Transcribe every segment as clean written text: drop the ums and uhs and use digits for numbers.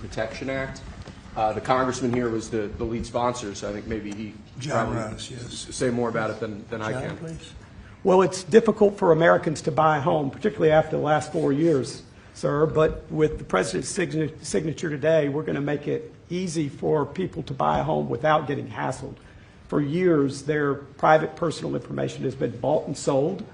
Protection Act. The congressman here was the lead sponsor, so I think maybe he John Ross, yes. say more about it than I John, can. please. Well, it's difficult for Americans to buy a home, particularly after the last 4 years, sir. But with the president's signature today, we're going to make it easy for people to buy a home without getting hassled. For years, their private personal information has been bought and sold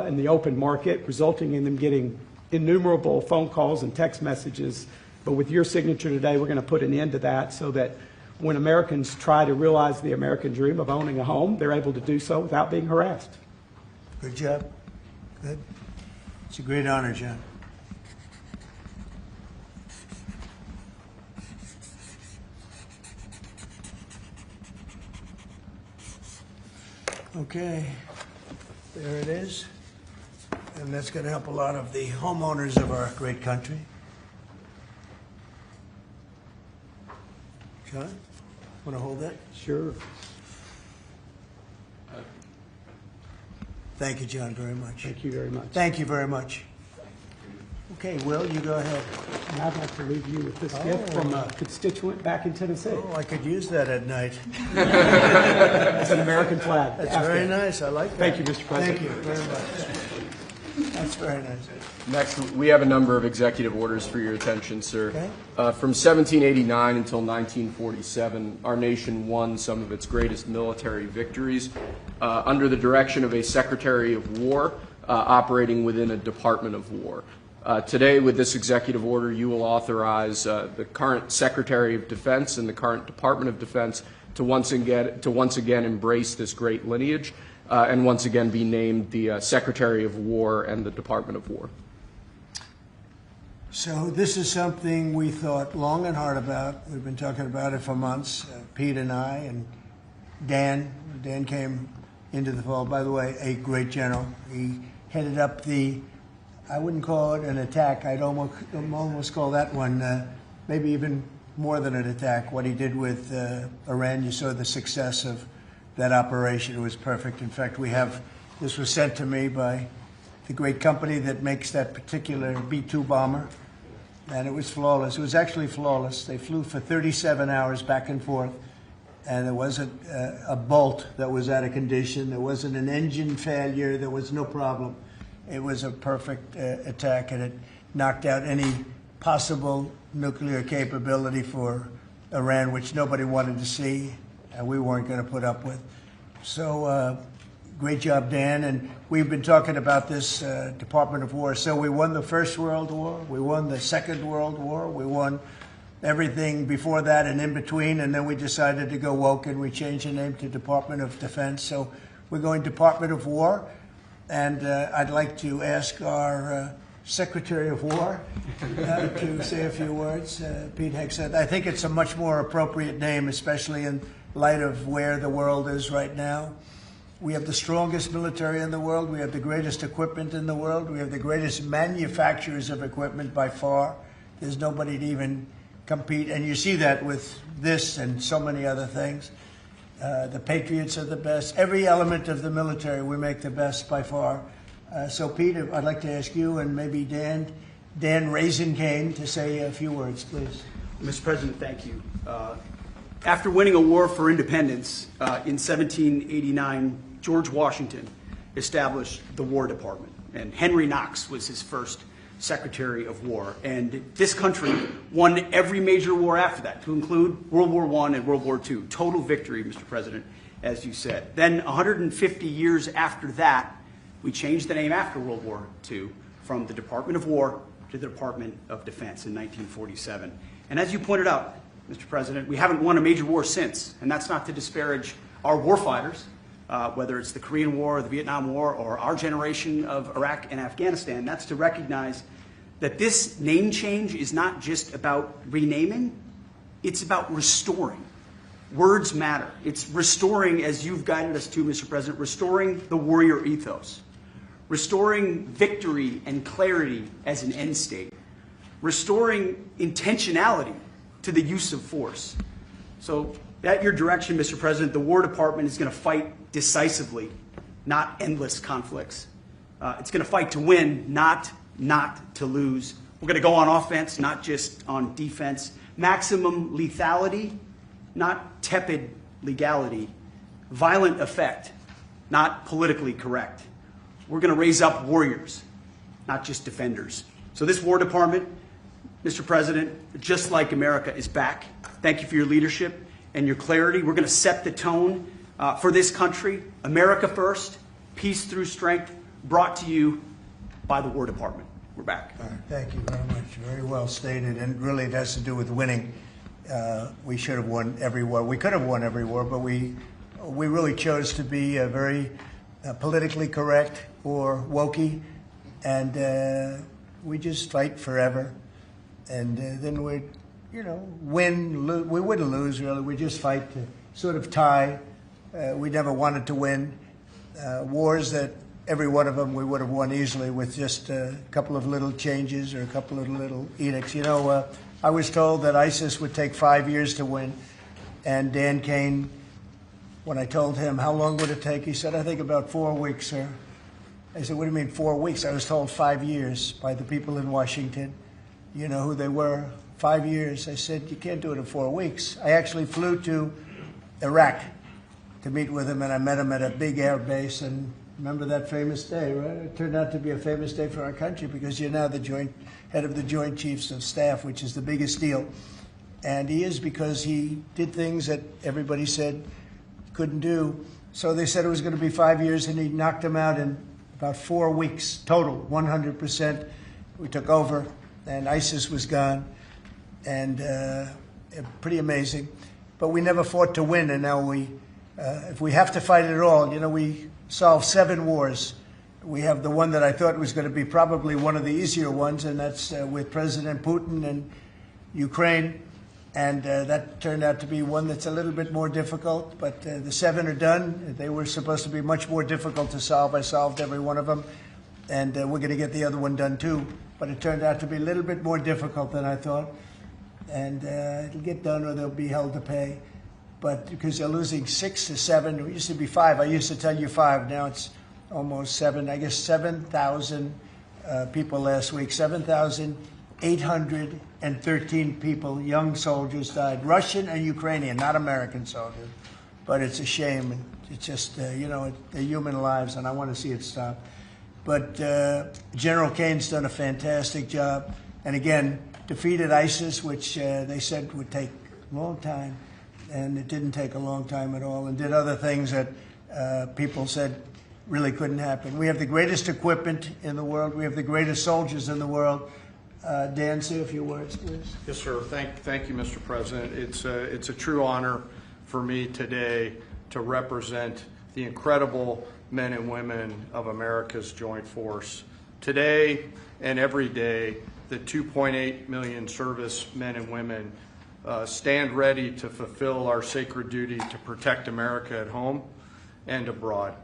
in the open market, resulting in them getting innumerable phone calls and text messages. But with your signature today, we're going to put an end to that so that when Americans try to realize the American dream of owning a home, they're able to do so without being harassed. Good job. Good. It's a great honor, John. Okay, there it is. And that's going to help a lot of the homeowners of our great country. John, want to hold that? Sure. Thank you, John, very much. Thank you very much. Thank you very much. Okay, Will, you go ahead. And I'd like to leave you with this gift from a constituent back in Tennessee. Oh, I could use that at night. It's an American flag. That's very nice. I like that. Thank you, Mr. President. Thank you very much. That's very nice. Next, we have a number of executive orders for your attention, sir. Okay. From 1789 until 1947, our nation won some of its greatest military victories under the direction of a Secretary of War operating within a Department of War. Today, with this executive order, you will authorize the current Secretary of Defense and the current Department of Defense to once again embrace this great lineage and once again be named the Secretary of War and the Department of War. So this is something we thought long and hard about. We've been talking about it for months, Pete and I, and Dan. Dan came into the fold. By the way, a great general. He headed up the, I wouldn't call it an attack. I'd almost call that one maybe even more than an attack. What he did with Iran, you saw the success of that operation. It was perfect. In fact, this was sent to me by the great company that makes that particular B-2 bomber, and it was flawless. It was actually flawless. They flew for 37 hours back and forth, and there wasn't a bolt that was out of condition. There wasn't an engine failure. There was no problem. It was a perfect attack, and it knocked out any possible nuclear capability for Iran, which nobody wanted to see, and we weren't going to put up with. So great job, Dan. And we've been talking about this Department of War. So we won the First World War. We won the Second World War. We won everything before that and in between. And then we decided to go woke, and we changed the name to Department of Defense. So we're going Department of War. And I'd like to ask our Secretary of War to say a few words. Pete Hegseth. I think it's a much more appropriate name, especially in light of where the world is right now. We have the strongest military in the world. We have the greatest equipment in the world. We have the greatest manufacturers of equipment by far. There's nobody to even compete. And you see that with this and so many other things. The Patriots are the best. Every element of the military, we make the best by far. So, Pete, I'd like to ask you and maybe Dan Raisin Kane to say a few words, please. Mr. President, thank you. After winning a war for independence in 1789, George Washington established the War Department, and Henry Knox was his first Secretary of War. And this country won every major war after that, to include World War I and World War II. Total victory, Mr. President, as you said. Then 150 years after that, we changed the name after World War II from the Department of War to the Department of Defense in 1947. And as you pointed out, Mr. President, we haven't won a major war since, and that's not to disparage our warfighters, whether it's the Korean War or the Vietnam War or our generation of Iraq and Afghanistan. That's to recognize that this name change is not just about renaming, it's about restoring. Words matter. It's restoring, as you've guided us to, Mr. President, restoring the warrior ethos, restoring victory and clarity as an end state, restoring intentionality to the use of force. So at your direction, Mr. President, the War Department is going to fight decisively, not endless conflicts. It's going to fight to win, not to lose. We're going to go on offense, not just on defense. Maximum lethality, not tepid legality. Violent effect, not politically correct. We're going to raise up warriors, not just defenders. So this War Department, Mr. President, just like America, is back. Thank you for your leadership and your clarity. We're going to set the tone for this country. America first, peace through strength, brought to you by the War Department. We're back. All right, thank you very much. Very well stated, and really it has to do with winning. We should have won every war. We could have won every war, but we really chose to be very politically correct or wokey, and we just fight forever. And then we'd, win, we wouldn't lose really. We just fight to sort of tie. We never wanted to win wars that every one of them we would have won easily with just a couple of little changes or a couple of little edicts. I was told that ISIS would take 5 years to win, and Dan Kane, when I told him how long would it take, he said, I think about 4 weeks, sir. I said, what do you mean 4 weeks? I was told 5 years by the people in Washington. You know who they were? 5 years. I said, you can't do it in 4 weeks. I actually flew to Iraq to meet with him, and I met him at a big air base, and remember that famous day, right? It turned out to be a famous day for our country because you're now the head of the Joint Chiefs of Staff, which is the biggest deal. And he is because he did things that everybody said couldn't do. So they said it was going to be 5 years, and he knocked them out in about 4 weeks total, 100%. We took over, and ISIS was gone, and pretty amazing. But we never fought to win, and now if we have to fight it all, we solved 7 wars. We have the one that I thought was going to be probably one of the easier ones, and that's with President Putin and Ukraine. And that turned out to be one that's a little bit more difficult, but the 7 are done. They were supposed to be much more difficult to solve. I solved every one of them, and we're going to get the other one done too. But it turned out to be a little bit more difficult than I thought. And it'll get done or they'll be held to pay. But because they're losing 6 to 7, it used to be 5. I used to tell you 5. Now it's almost 7. I guess 7,000 people last week. 7,813 people, young soldiers died. Russian and Ukrainian, not American soldiers. But it's a shame. It's just, they're human lives, and I want to see it stop. But General Kane's done a fantastic job. And again, defeated ISIS, which they said would take a long time. And it didn't take a long time at all, and did other things that people said really couldn't happen. We have the greatest equipment in the world. We have the greatest soldiers in the world. Dan, say a few words, please. Yes, sir. Thank you, Mr. President. It's a true honor for me today to represent the incredible men and women of America's joint force. Today and every day, the 2.8 million service men and women stand ready to fulfill our sacred duty to protect America at home and abroad.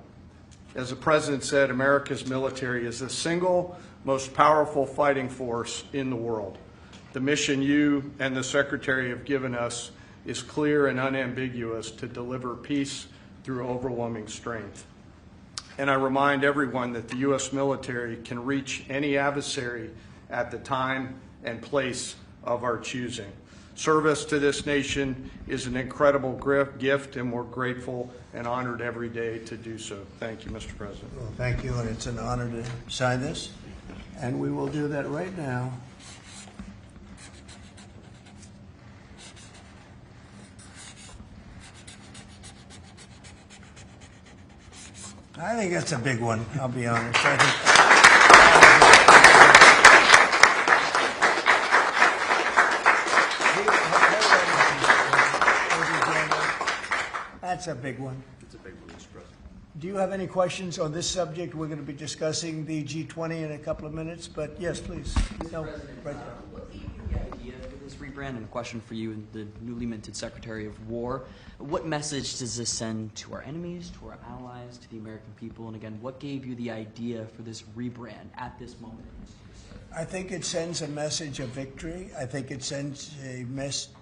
As the President said, America's military is the single most powerful fighting force in the world. The mission you and the Secretary have given us is clear and unambiguous: to deliver peace through overwhelming strength. And I remind everyone that the U.S. military can reach any adversary at the time and place of our choosing. Service to this nation is an incredible gift, and we're grateful and honored every day to do so. Thank you, Mr. President. Well, thank you, and it's an honor to sign this. And we will do that right now. I think that's a big one, I'll be honest. That's a big one. It's a big one, Mr. President. Do you have any questions on this subject? We're going to be discussing the G20 in a couple of minutes, but yes, please. No, right there. What gave you the idea for this rebrand? And a question for you, the newly minted Secretary of War. What message does this send to our enemies, to our allies, to the American people? And again, what gave you the idea for this rebrand at this moment? I think it sends a message of victory. I think it sends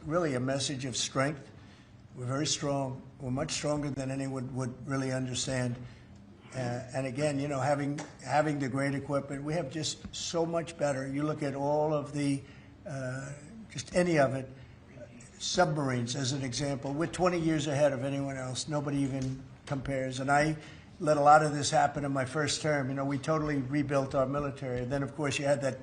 really a message of strength. We're very strong. We're much stronger than anyone would really understand. And again, you know, having the great equipment, we have just so much better. You look at all of the, just any of it, submarines as an example. We're 20 years ahead of anyone else. Nobody even compares. And I let a lot of this happen in my first term. You know, we totally rebuilt our military. And then, of course, you had that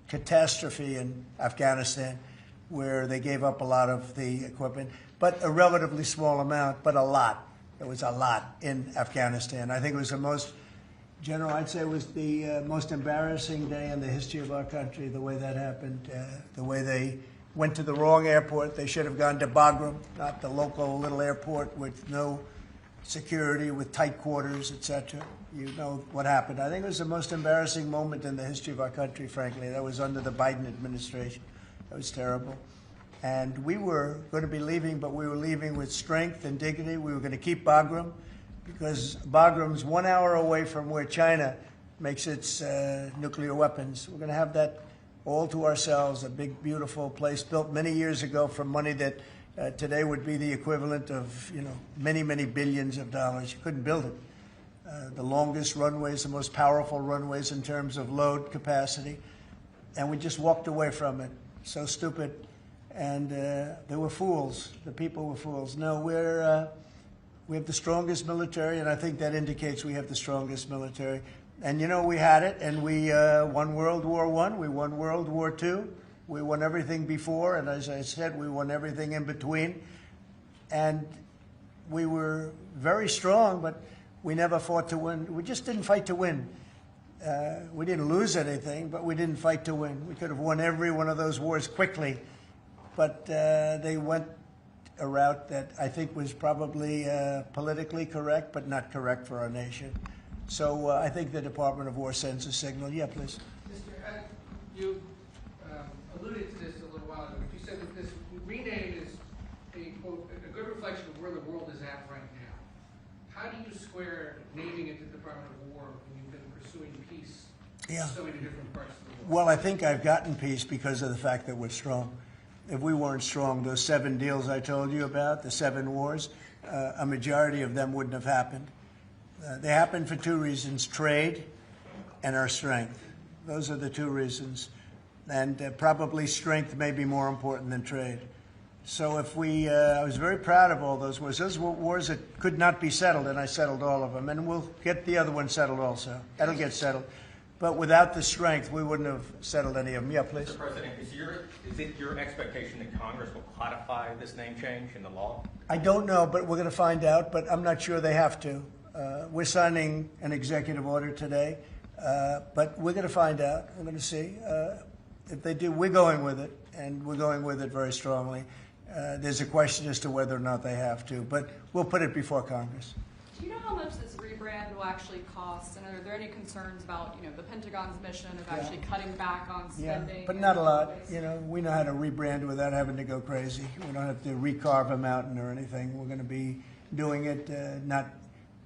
catastrophe in Afghanistan where they gave up a lot of the equipment, but a relatively small amount, but a lot. It was a lot in Afghanistan. I think it was the most, General, I'd say it was the most embarrassing day in the history of our country, the way that happened, the way they went to the wrong airport. They should have gone to Bagram, not the local little airport with no security, with tight quarters, etc. You know what happened. I think it was the most embarrassing moment in the history of our country, frankly. That was under the Biden administration. That was terrible. And we were going to be leaving, but we were leaving with strength and dignity. We were going to keep Bagram because Bagram's 1 hour away from where China makes its nuclear weapons. We're going to have that all to ourselves, a big, beautiful place built many years ago from money that today would be the equivalent of, you know, many, many billions of dollars. You couldn't build it. The longest runways, the most powerful runways in terms of load capacity. And we just walked away from it. So stupid. And they were fools. The people were fools. No, we have the strongest military, and I think that indicates we have the strongest military. And, you know, we had it, and we won World War I, we won World War II, we won everything before, and as I said, we won everything in between. And we were very strong, but we never fought to win. We just didn't fight to win. We didn't lose anything, but we didn't fight to win. We could have won every one of those wars quickly, but they went a route that I think was probably politically correct, but not correct for our nation. So I think the Department of War sends a signal. Yeah, please. Mr. You alluded to this a little while ago. You said that this rename is quote, a good reflection of where the world is at right now. How do you square naming it the Department of War when you've been pursuing peace in so many different parts of the world? Well, I think I've gotten peace because of the fact that we're strong. If we weren't strong, those 7 deals I told you about, the 7 wars, a majority of them wouldn't have happened. They happened for 2 reasons, trade and our strength. Those are the 2 reasons. And probably strength may be more important than trade. So if I was very proud of all those wars. Those were wars that could not be settled, and I settled all of them. And we'll get the other one settled also. That'll get settled. But without the strength, we wouldn't have settled any of them. Yeah, please. Mr. President, is it your expectation that Congress will codify this name change in the law? I don't know, but we're going to find out. But I'm not sure they have to. We're signing an executive order today, but we're going to find out. We're going to see. If they do, we're going with it, and we're going with it very strongly. There's a question as to whether or not they have to, but we'll put it before Congress. Do you know how much this rebrand will actually cost? And are there any concerns about, you know, the Pentagon's mission of actually cutting back on spending? Yeah, but not a lot. You know, we know how to rebrand without having to go crazy. We don't have to recarve a mountain or anything. We're going to be doing it not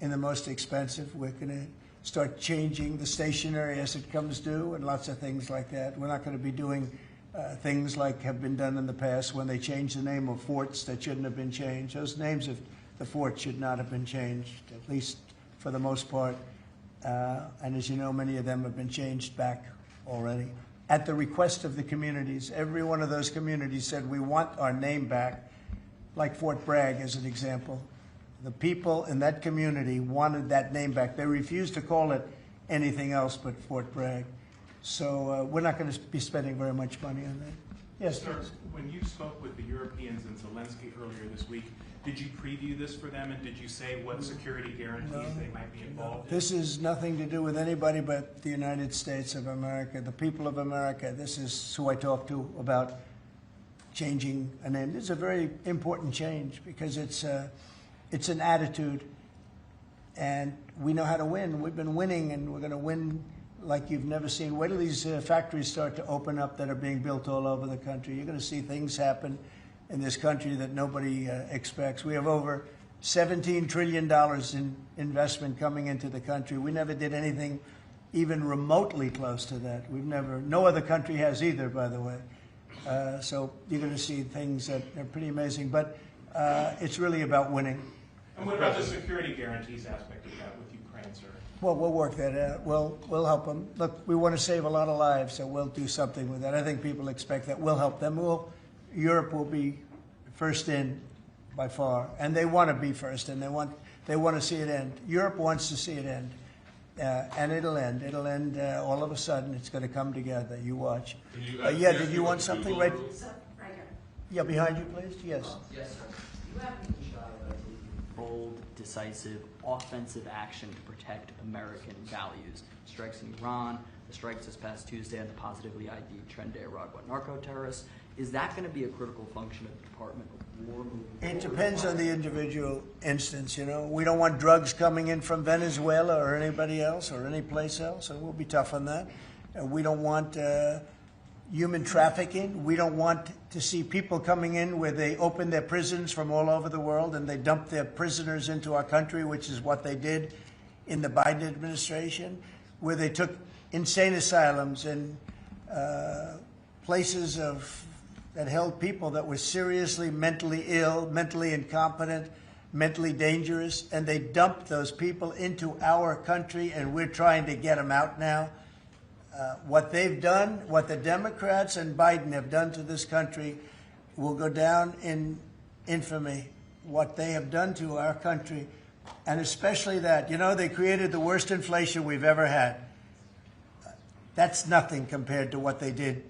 in the most expensive. We're going to start changing the stationery as it comes due and lots of things like that. We're not going to be doing things like have been done in the past when they changed the name of forts that shouldn't have been changed. Those names of the forts should not have been changed, at least for the most part. And as you know, many of them have been changed back already. At the request of the communities, every one of those communities said, we want our name back, like Fort Bragg as an example. The people in that community wanted that name back. They refused to call it anything else but Fort Bragg. So we're not going to be spending very much money on that. Yes, Sir, when you spoke with the Europeans and Zelensky earlier this week, did you preview this for them, and did you say what security guarantees they might be involved in? This is nothing to do with anybody but the United States of America, the people of America. This is who I talked to about changing a name. This is a very important change because it's an attitude, and we know how to win. We've been winning, and we're going to win like you've never seen. Wait till these factories start to open up that are being built all over the country. You're going to see things happen in this country that nobody expects. We have over $17 trillion in investment coming into the country. We never did anything even remotely close to that. No other country has either, by the way. So you're going to see things that are pretty amazing. But it's really about winning. And what about the security guarantees aspect of that with Ukraine, sir? Well, we'll work that out. We'll help them. Look, we want to save a lot of lives, so we'll do something with that. I think people expect that. We'll help them. Europe will be first in by far, and they want to be first, and they want to see it end. Europe wants to see it end, and it'll end. It'll end all of a sudden. It's going to come together. You watch. Yeah, did you want something? Right here. Yeah, behind you, please. Yes. Yes, sir. You have been shy about taking bold, decisive, offensive action to protect American values. Strikes in Iran, the strikes this past Tuesday on the positively ID'd Tren de Aragua narco-terrorists. Is that going to be a critical function of the Department of War moving forward? It depends on the individual instance, you know. We don't want drugs coming in from Venezuela or anybody else or any place else, so we'll be tough on that. We don't want human trafficking. We don't want to see people coming in where they open their prisons from all over the world and they dump their prisoners into our country, which is what they did in the Biden administration, where they took insane asylums and places that held people that were seriously mentally ill, mentally incompetent, mentally dangerous, and they dumped those people into our country, and we're trying to get them out now. What they've done, what the Democrats and Biden have done to this country will go down in infamy. What they have done to our country, and especially that, you know, they created the worst inflation we've ever had. That's nothing compared to what they did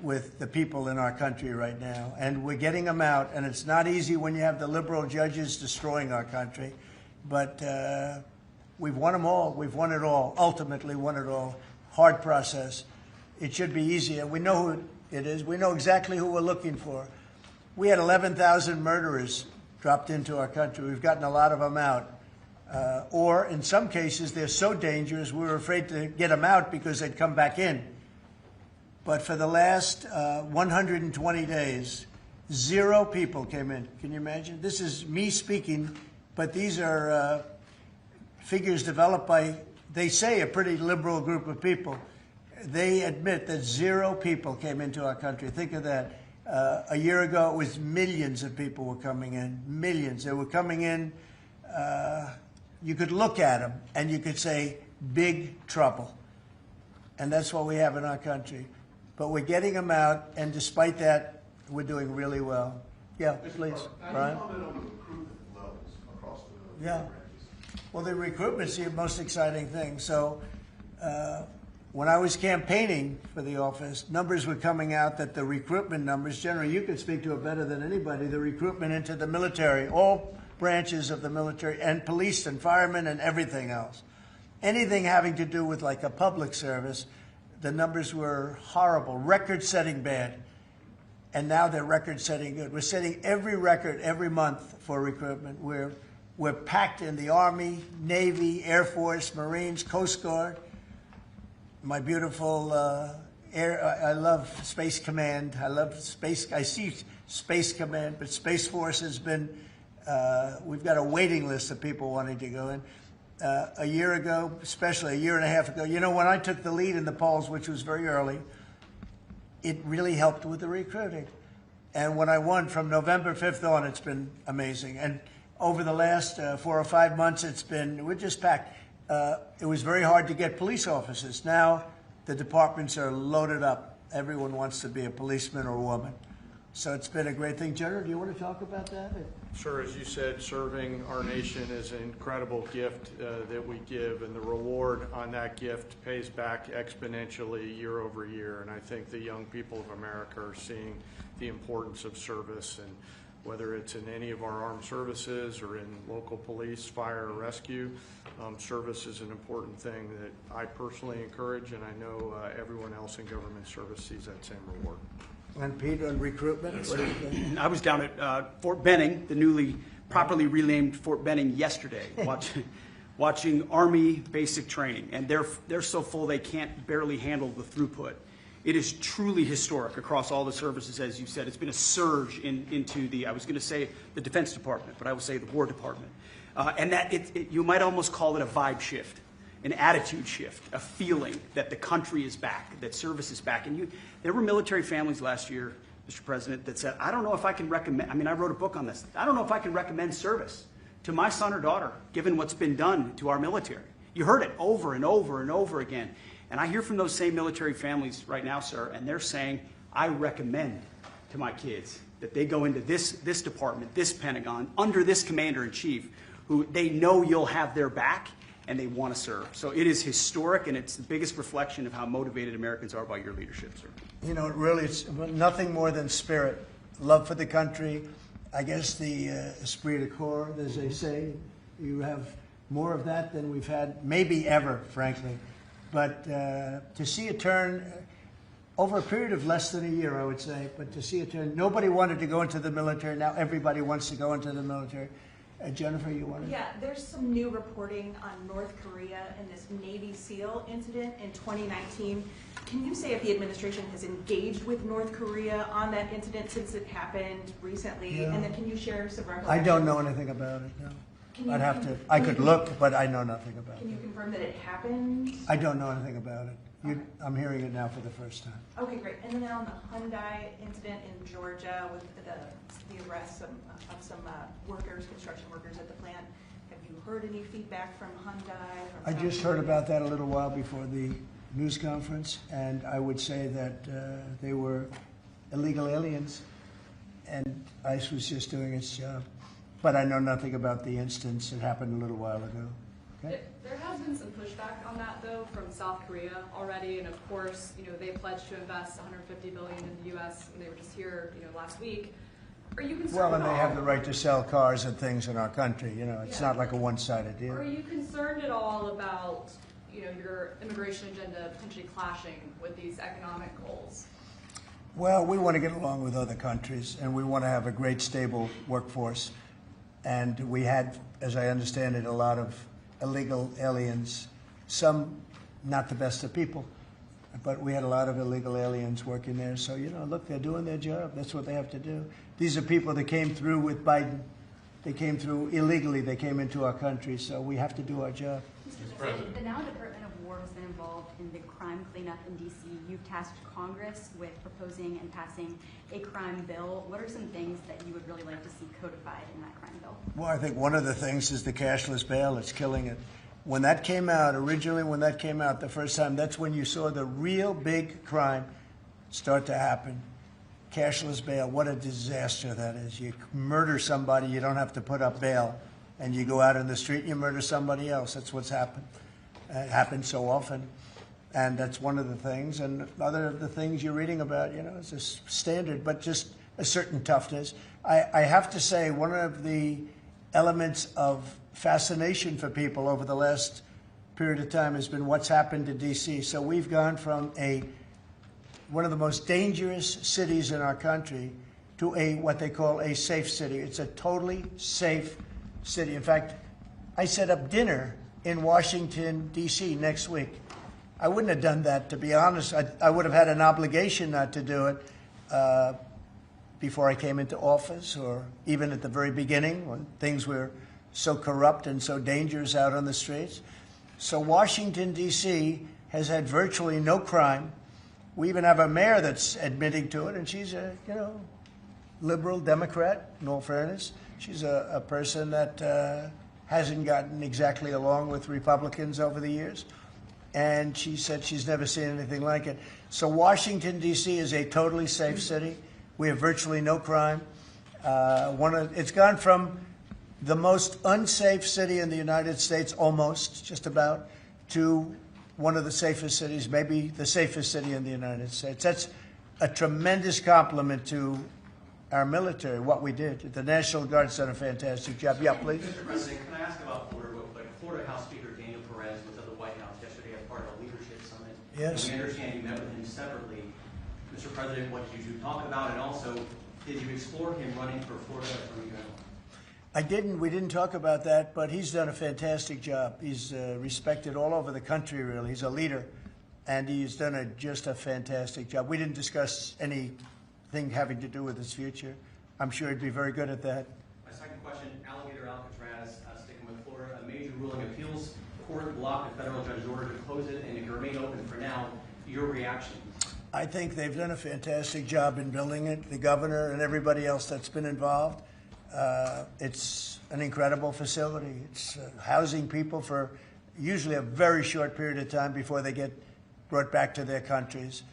with the people in our country right now. And we're getting them out, and it's not easy when you have the liberal judges destroying our country. But we've won them all. We've won it all, ultimately won it all. Hard process. It should be easier. We know who it is. We know exactly who we're looking for. We had 11,000 murderers dropped into our country. We've gotten a lot of them out. Or in some cases, they're so dangerous, we were afraid to get them out because they'd come back in. But for the last 120 days, 0 people came in. Can you imagine? This is me speaking, but these are figures developed by, they say, a pretty liberal group of people. They admit that 0 people came into our country. Think of that. A year ago, it was millions of people were coming in. Millions. They were coming in. You could look at them, and you could say, big trouble. And that's what we have in our country. But we're getting them out, and despite that, we're doing really well. Yeah, please, Brian. Comment on the recruitment levels across the branches. Well, the recruitment's the most exciting thing. So when I was campaigning for the office, numbers were coming out that the recruitment numbers, generally, you could speak to it better than anybody, the recruitment into the military, all branches of the military, and police and firemen and everything else. Anything having to do with like a public service, the numbers were horrible, record-setting bad. And now they're record-setting good. We're setting every record every month for recruitment. We're packed in the Army, Navy, Air Force, Marines, Coast Guard. My beautiful I love Space Command. I see Space Command, but Space Force has been, we've got a waiting list of people wanting to go in. A year ago, especially a year and a half ago, you know, when I took the lead in the polls, which was very early, it really helped with the recruiting. And when I won from November 5th on, it's been amazing. And over the last 4 or 5 months, we're just packed. It was very hard to get police officers. Now the departments are loaded up. Everyone wants to be a policeman or woman. So it's been a great thing. General, do you want to talk about that? Sure. As you said, serving our nation is an incredible gift that we give, and the reward on that gift pays back exponentially year over year. And I think the young people of America are seeing the importance of service, and whether it's in any of our armed services or in local police, fire, or rescue, service is an important thing that I personally encourage, and I know everyone else in government service sees that same reward. And Pete, on recruitment, what do you think? I was down at Fort Benning, the newly properly renamed Fort Benning, yesterday, watching Army basic training, and they're so full they can't barely handle the throughput. It is truly historic across all the services, as you said. It's been a surge into I was going to say the Defense Department, but I would say the War Department, and that you might almost call it a vibe shift. An attitude shift, a feeling that the country is back, that service is back. And there were military families last year, Mr. President, that said, I don't know if I can recommend, I wrote a book on this. I don't know if I can recommend service to my son or daughter, given what's been done to our military. You heard it over and over and over again. And I hear from those same military families right now, sir, and they're saying, I recommend to my kids that they go into this department, this Pentagon, under this commander-in-chief, who they know you'll have their back and they want to serve. So it is historic, and it's the biggest reflection of how motivated Americans are by your leadership, sir. You know, really, it's nothing more than spirit, love for the country. I guess the esprit de corps, as they say, you have more of that than we've had maybe ever, frankly. But to see a turn over a period of less than a year, I would say, but to see a turn, nobody wanted to go into the military. Now everybody wants to go into the military. Jennifer, you wanted? Yeah, there's some new reporting on North Korea and this Navy SEAL incident in 2019. Can you say if the administration has engaged with North Korea on that incident since it happened recently? Yeah. And then can you share some recollections? I don't know anything about it, no. I could look, but I know nothing about it. Can you confirm that it happened? I don't know anything about it. I'm hearing it now for the first time. Okay, great. And then on the Hyundai incident in Georgia with the arrest of some workers, construction workers at the plant, have you heard any feedback from Hyundai? I just heard about that a little while before the news conference, and I would say that they were illegal aliens, and ICE was just doing its job. But I know nothing about the instance. It happened a little while ago. Okay? There has been some pushback on that, though, from South Korea already, and of course, they pledged to invest $150 billion in the U.S. when they were just here, last week. Are you concerned? Well, and they have the right to sell cars and things in our country. It's not like a one-sided deal. Are you concerned at all about, your immigration agenda potentially clashing with these economic goals? Well, we want to get along with other countries, and we want to have a great, stable workforce. And we had, as I understand it, a lot of illegal aliens, some not the best of people, but we had a lot of illegal aliens working there. So, look, they're doing their job. That's what they have to do. These are people that came through with Biden. They came through illegally. They came into our country, so we have to do our job. Mr. President, the now Department of War has been involved in the crime cleanup in D.C. You've tasked Congress with proposing and passing a crime bill. What are some things that you would really like to see codified in that crime bill? Well, I think one of the things is the cashless bail. It's killing it. When that came out, when that came out the first time, that's when you saw the real big crime start to happen. Cashless bail, what a disaster that is. You murder somebody, you don't have to put up bail, and you go out in the street and you murder somebody else. That's what's happened. It happens so often, and that's one of the things. And other of the things you're reading about, it's a standard, but just a certain toughness. I have to say, one of the elements of fascination for people over the last period of time has been what's happened to D.C. So we've gone from one of the most dangerous cities in our country to what they call a safe city. It's a totally safe city. In fact, I set up dinner in Washington, D.C. next week. I wouldn't have done that, to be honest. I would have had an obligation not to do it before I came into office, or even at the very beginning when things were so corrupt and so dangerous out on the streets. So Washington, D.C. has had virtually no crime. We even have a mayor that's admitting to it, and she's a, liberal Democrat, in all fairness. She's a person that hasn't gotten exactly along with Republicans over the years. And she said she's never seen anything like it. So Washington, D.C. is a totally safe city. We have virtually no crime. It's gone from the most unsafe city in the United States, almost, just about, to one of the safest cities, maybe the safest city in the United States. That's a tremendous compliment to our military, what we did. The National Guard's done a fantastic job. Yeah, please. Mr. President, can I ask about Florida real quick? Florida House Speaker Daniel Perez was at the White House yesterday as part of a leadership summit. Yes. And we understand you met with him separately. Mr. President, what did you talk about? And also, did you explore him running for Florida Attorney General? I didn't. We didn't talk about that, but he's done a fantastic job. He's respected all over the country, really. He's a leader, and he's done just a fantastic job. We didn't discuss anything having to do with his future. I'm sure he'd be very good at that. My second question, Alligator Alcatraz, sticking with Florida, a major ruling appeals court blocked a federal judge's order to close it, and it can remain open for now. Your reaction? I think they've done a fantastic job in building it, the governor and everybody else that's been involved. It's an incredible facility. It's housing people for, usually a very short period of time before they get brought back to their countries.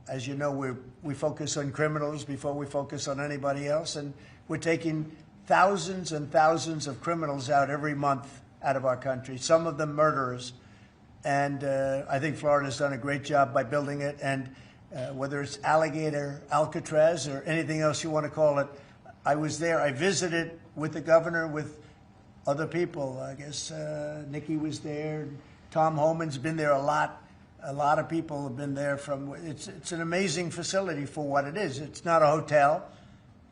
As you know, we focus on criminals before we focus on anybody else, and we're taking thousands and thousands of criminals out every month out of our country, some of them murderers. And I think Florida's done a great job by building it, and whether it's Alligator, Alcatraz, or anything else you want to call it, I was there. I visited with the governor, with other people. I guess Nikki was there. Tom Homan's been there a lot. A lot of people have been there from, it's an amazing facility for what it is. It's not a hotel.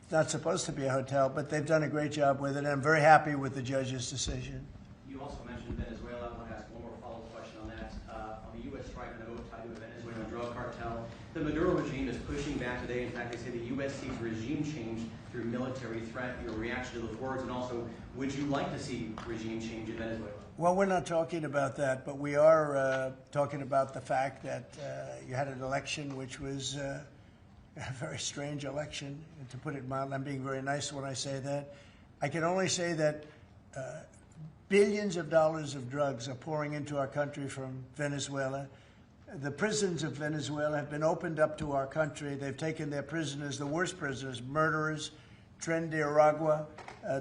It's not supposed to be a hotel, but they've done a great job with it. And I'm very happy with the judge's decision. You also mentioned Venezuela. I want to ask one more follow-up question on that. On the U.S. strike on the vote tied to a Venezuelan drug cartel, the Maduro regime is pushing back today. In fact, they say the U.S. seeks regime change through military threat. Your reaction to those words, and also, would you like to see regime change in Venezuela? Well, we're not talking about that, but we are talking about the fact that you had an election which was a very strange election, to put it mildly. I'm being very nice when I say that. I can only say that billions of dollars of drugs are pouring into our country from Venezuela. The prisons of Venezuela have been opened up to our country. They've taken their prisoners, the worst prisoners, murderers, Tren de Aragua.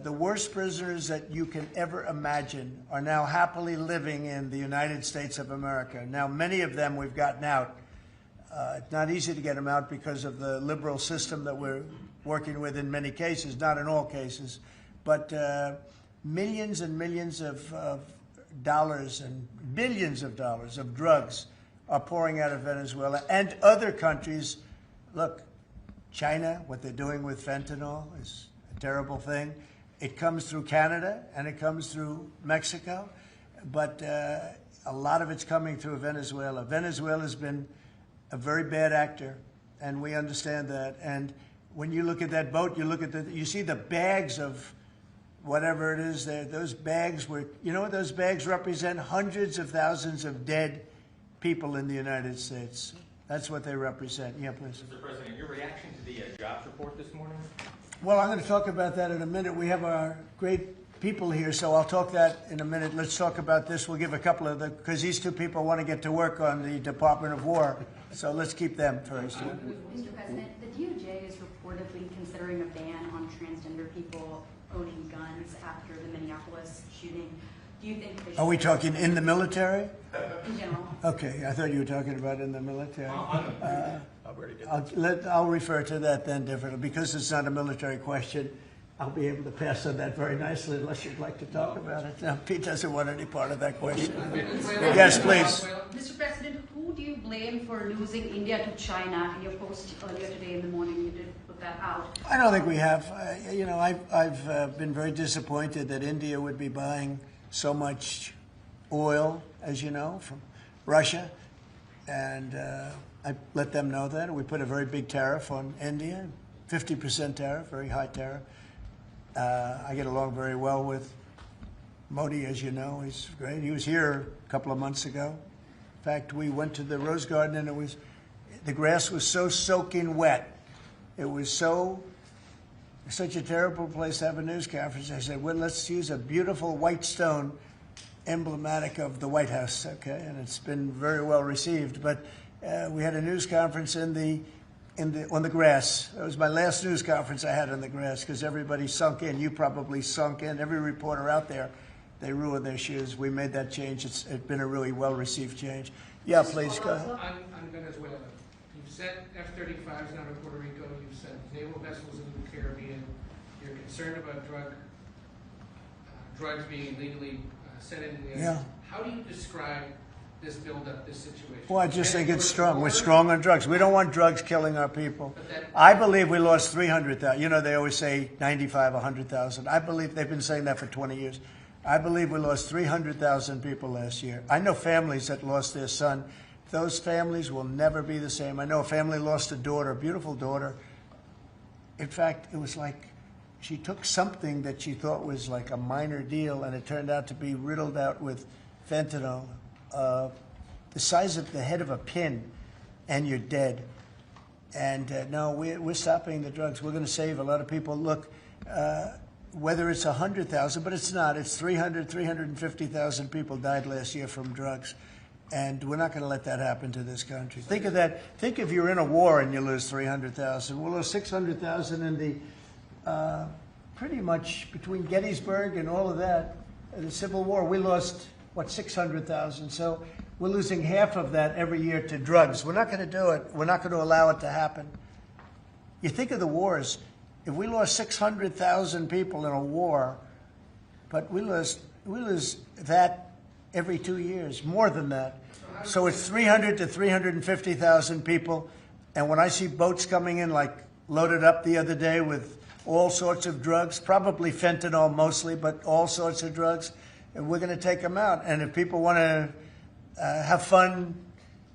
The worst prisoners that you can ever imagine are now happily living in the United States of America. Now, many of them we've gotten out. It's not easy to get them out because of the liberal system that we're working with in many cases, not in all cases. But millions and millions of dollars and billions of dollars of drugs are pouring out of Venezuela and other countries. Look, China, what they're doing with fentanyl is a terrible thing. It comes through Canada and it comes through Mexico, but a lot of it's coming through Venezuela. Venezuela's been a very bad actor, and we understand that. And when you look at that boat, you see the bags of whatever it is there. Those bags were, you know what those bags represent? Hundreds of thousands of dead people in the United States. That's what they represent. Yeah, please. Mr. President, your reaction to the jobs report this morning? Well, I'm going to talk about that in a minute. We have our great people here, so I'll talk that in a minute. Let's talk about this. We'll give a couple of because these two people want to get to work on the Department of War, so let's keep them first. Mr. President, the DOJ is reportedly considering a ban on transgender people owning guns after the Minneapolis shooting. Do you think they should... Are we talking in the military? In general. Okay, I thought you were talking about in the military. I'll refer to that then differently. Because it's not a military question, I'll be able to pass on that very nicely unless you'd like to talk about it. Now, Pete doesn't want any part of that question. Yes, please. Mr. President, who do you blame for losing India to China? In your post earlier today in the morning, you did put that out. I don't think we have. You know, I've been very disappointed that India would be buying so much oil, as you know, from Russia. And I let them know that. We put a very big tariff on India, 50% tariff, very high tariff. I get along very well with Modi, as you know. He's great. He was here a couple of months ago. In fact, we went to the Rose Garden, and the grass was so soaking wet. It was such a terrible place to have a news conference. I said, well, let's use a beautiful white stone emblematic of the White House, okay? And it's been very well received. But we had a news conference on the grass. That was my last news conference I had on the grass because everybody sunk in. You probably sunk in. Every reporter out there, they ruined their shoes. We made that change. It's been a really well-received change. Yeah, please, go ahead. On Venezuela, you've sent F-35s down to Puerto Rico. You've sent naval vessels into the Caribbean. You're concerned about drugs being illegally sent into the yeah. How do you describe this build-up, this situation? Well, I just think it's strong. We're strong on drugs. We don't want drugs killing our people. I believe we lost 300,000. You know, they always say 95, 100,000. I believe they've been saying that for 20 years. I believe we lost 300,000 people last year. I know families that lost their son. Those families will never be the same. I know a family lost a daughter, a beautiful daughter. In fact, it was like she took something that she thought was like a minor deal, and it turned out to be riddled out with fentanyl, the size of the head of a pin, and you're dead. And no, we're stopping the drugs. We're going to save a lot of people. Look, whether it's 100,000, but it's not. It's 350,000 people died last year from drugs. And we're not going to let that happen to this country. Think of that. Think if you're in a war and you lose 300,000. We'll lose 600,000 in the, pretty much between Gettysburg and all of that, the Civil War, we lost, what, 600,000. So we're losing half of that every year to drugs. We're not going to do it. We're not going to allow it to happen. You think of the wars. If we lost 600,000 people in a war, but we lose that every 2 years, more than that. So it's 300 to 350,000 people. And when I see boats coming in, like loaded up the other day with all sorts of drugs, probably fentanyl mostly, but all sorts of drugs, and we're going to take them out. And if people want to have fun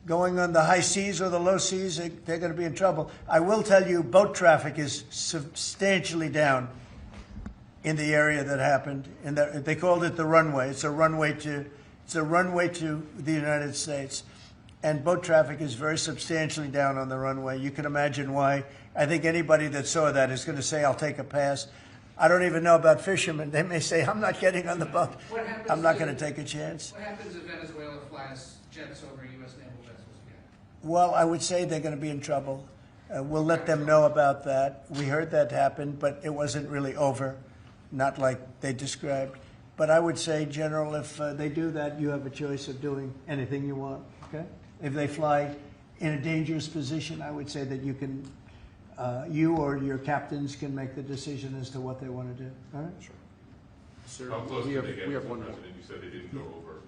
going on the high seas or the low seas, they're going to be in trouble. I will tell you, boat traffic is substantially down in the area that happened. And they called it the runway. It's a runway to the United States. And boat traffic is very substantially down on the runway. You can imagine why. I think anybody that saw that is going to say, I'll take a pass. I don't even know about fishermen. They may say, I'm not getting on the boat. I'm not going to take a chance. What happens if Venezuela flies jets over U.S. naval vessels again? Well, I would say they're going to be in trouble. We'll let them know about that. We heard that happen, but it wasn't really over, not like they described. But I would say, General, if they do that, you have a choice of doing anything you want, okay? If they fly in a dangerous position, I would say that you can, you or your captains can make the decision as to what they want to do, all right? Sure. Sir, How close did they get, we have Mr. one more. President? You said they didn't go over.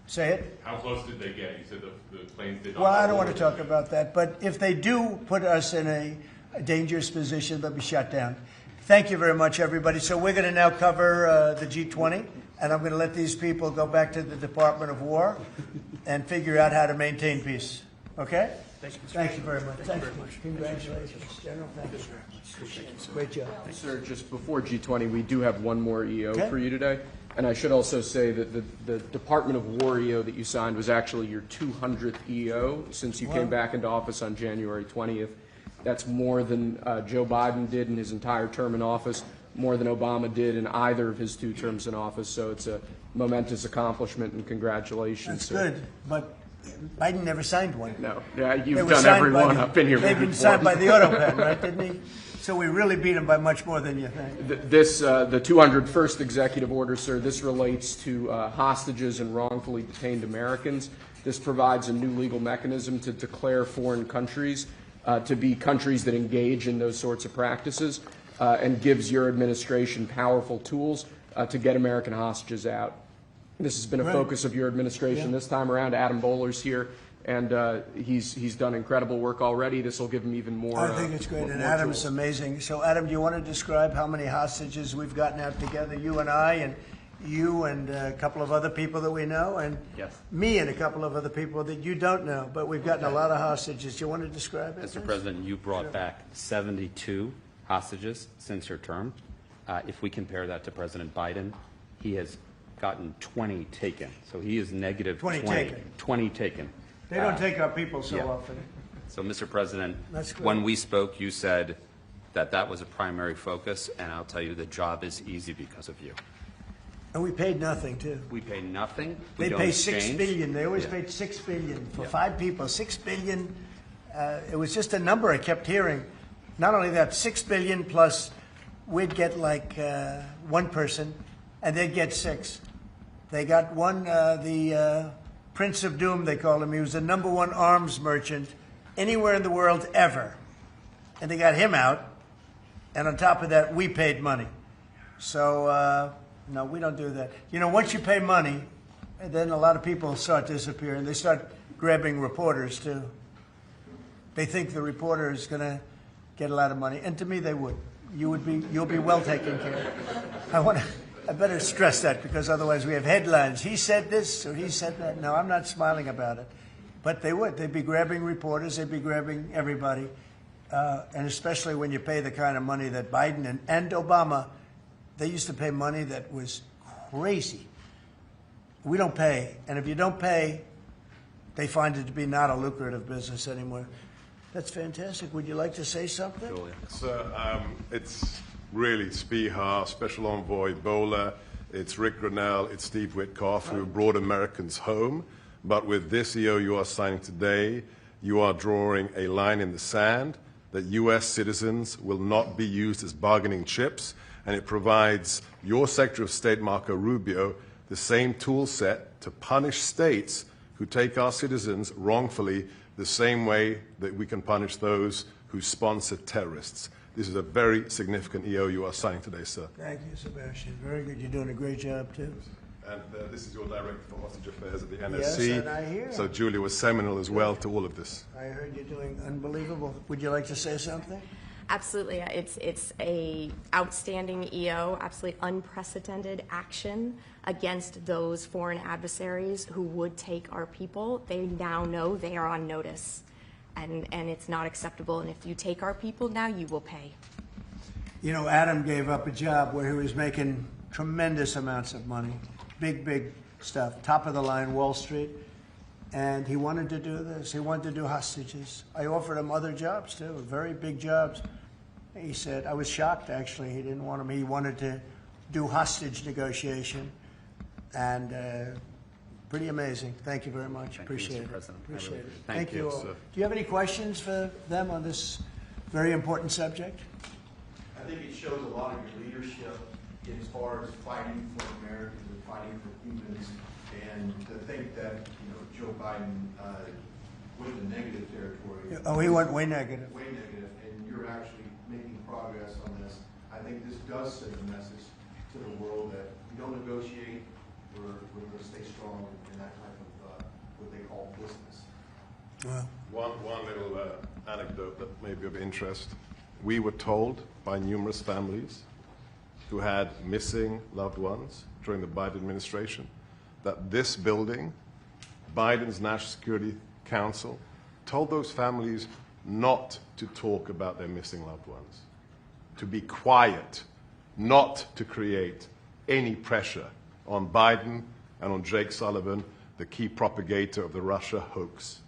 Say it? How close did they get? You said the planes did not Well, go I don't want over. to talk about that, but if they do put us in a dangerous position, they'll be shut down. Thank you very much, everybody. So we're going to now cover the G20, and I'm going to let these people go back to the Department of War and figure out how to maintain peace. Okay? Thank you very much. Thank you very much. Congratulations, General. Thank you very much. Appreciate it. Great job. Sir, just before G20, we do have one more EO Okay. for you today. And I should also say that the Department of War EO that you signed was actually your 200th EO since you Wow. came back into office on January 20th. That's more than Joe Biden did in his entire term in office, more than Obama did in either of his 2 terms in office. So it's a momentous accomplishment, and congratulations, That's sir. good, but Biden never signed one. No, yeah, They you've were done signed every by one the- up in here. They've been signed by the Autopen, right, didn't he? So we really beat him by much more than you think. The 201st executive order, sir, this relates to hostages and wrongfully detained Americans. This provides a new legal mechanism to declare foreign countries to be countries that engage in those sorts of practices and gives your administration powerful tools to get American hostages out. This has been a Right. focus of your administration this time around. Adam Bowler's here, and he's done incredible work already. This will give him even more. I think it's great, and Adam's amazing. So, Adam, do you want to describe how many hostages we've gotten out together, you and I, and you and a couple of other people that we know, and Yes. me and a couple of other people that you don't know, but we've gotten a lot of hostages. Do you want to describe it? Mr. President, you brought back 72 hostages since your term. If we compare that to President Biden, he has gotten 20 taken. So he is negative 20 taken. 20 taken. They don't take our people so yeah. often. So, Mr. President, That's great. when we spoke, you said that that was a primary focus, and I'll tell you the job is easy because of you. And we paid nothing, too. We pay nothing. We They don't pay exchange. $6 billion. They always Yeah. paid $6 billion for Yeah. 5 people. $6 billion. It was just a number I kept hearing. Not only that, $6 billion plus we'd get like 1 person, and they'd get 6. They got one, the Prince of Doom, they call him. He was the #1 arms merchant anywhere in the world ever. And they got him out. And on top of that, we paid money. So, no, we don't do that. You know, once you pay money, then a lot of people start disappearing. They start grabbing reporters, too. They think the reporter is going to get a lot of money. And to me, they would. You'll be well taken care of. I better stress that, because otherwise we have headlines. He said this or he said that. No, I'm not smiling about it. But they would. They'd be grabbing reporters. They'd be grabbing everybody. And especially when you pay the kind of money that Biden and Obama, they used to pay money that was crazy. We don't pay. And if you don't pay, they find it to be not a lucrative business anymore. That's fantastic. Would you like to say something? So, it's really Spihar, Special Envoy Bowler, it's Rick Grinnell, it's Steve Witkoff, who brought Americans home. But with this EO you are signing today, you are drawing a line in the sand that U.S. citizens will not be used as bargaining chips, and it provides your Secretary of State, Marco Rubio, the same tool set to punish states who take our citizens wrongfully the same way that we can punish those who sponsor terrorists. This is a very significant EO you are signing today, sir. Thank you, Sebastian. Very good. You're doing a great job, too. And this is your director for hostage affairs at the NSC. Yes, and I hear. So Julia was seminal as well to all of this. I heard you're doing unbelievable. Would you like to say something? Absolutely. It's a outstanding EO, absolutely unprecedented action against those foreign adversaries who would take our people. They now know they are on notice, and it's not acceptable. And if you take our people now, you will pay. You know, Adam gave up a job where he was making tremendous amounts of money, big stuff, top of the line Wall Street, and he wanted to do this. He wanted to do hostages. I offered him other jobs too, very big jobs. He said, I was shocked actually, he didn't want them. He wanted to do hostage negotiation, and pretty amazing. Thank you very much. Appreciate it. Appreciate it. Thank you all. Do you have any questions for them on this very important subject? I think it shows a lot of your leadership as far as fighting for Americans and fighting for humans, and to think that, Joe Biden went in negative territory. Oh, he went way negative. Way negative, and you're actually making progress on this. I think this does send a message to the world that we don't negotiate, we're going to stay strong in that type of what they call business. Well, one little anecdote that may be of interest. We were told by numerous families who had missing loved ones during the Biden administration that this building, Biden's National Security Council, told those families not to talk about their missing loved ones, to be quiet, not to create any pressure on Biden and on Jake Sullivan, the key propagator of the Russia hoax.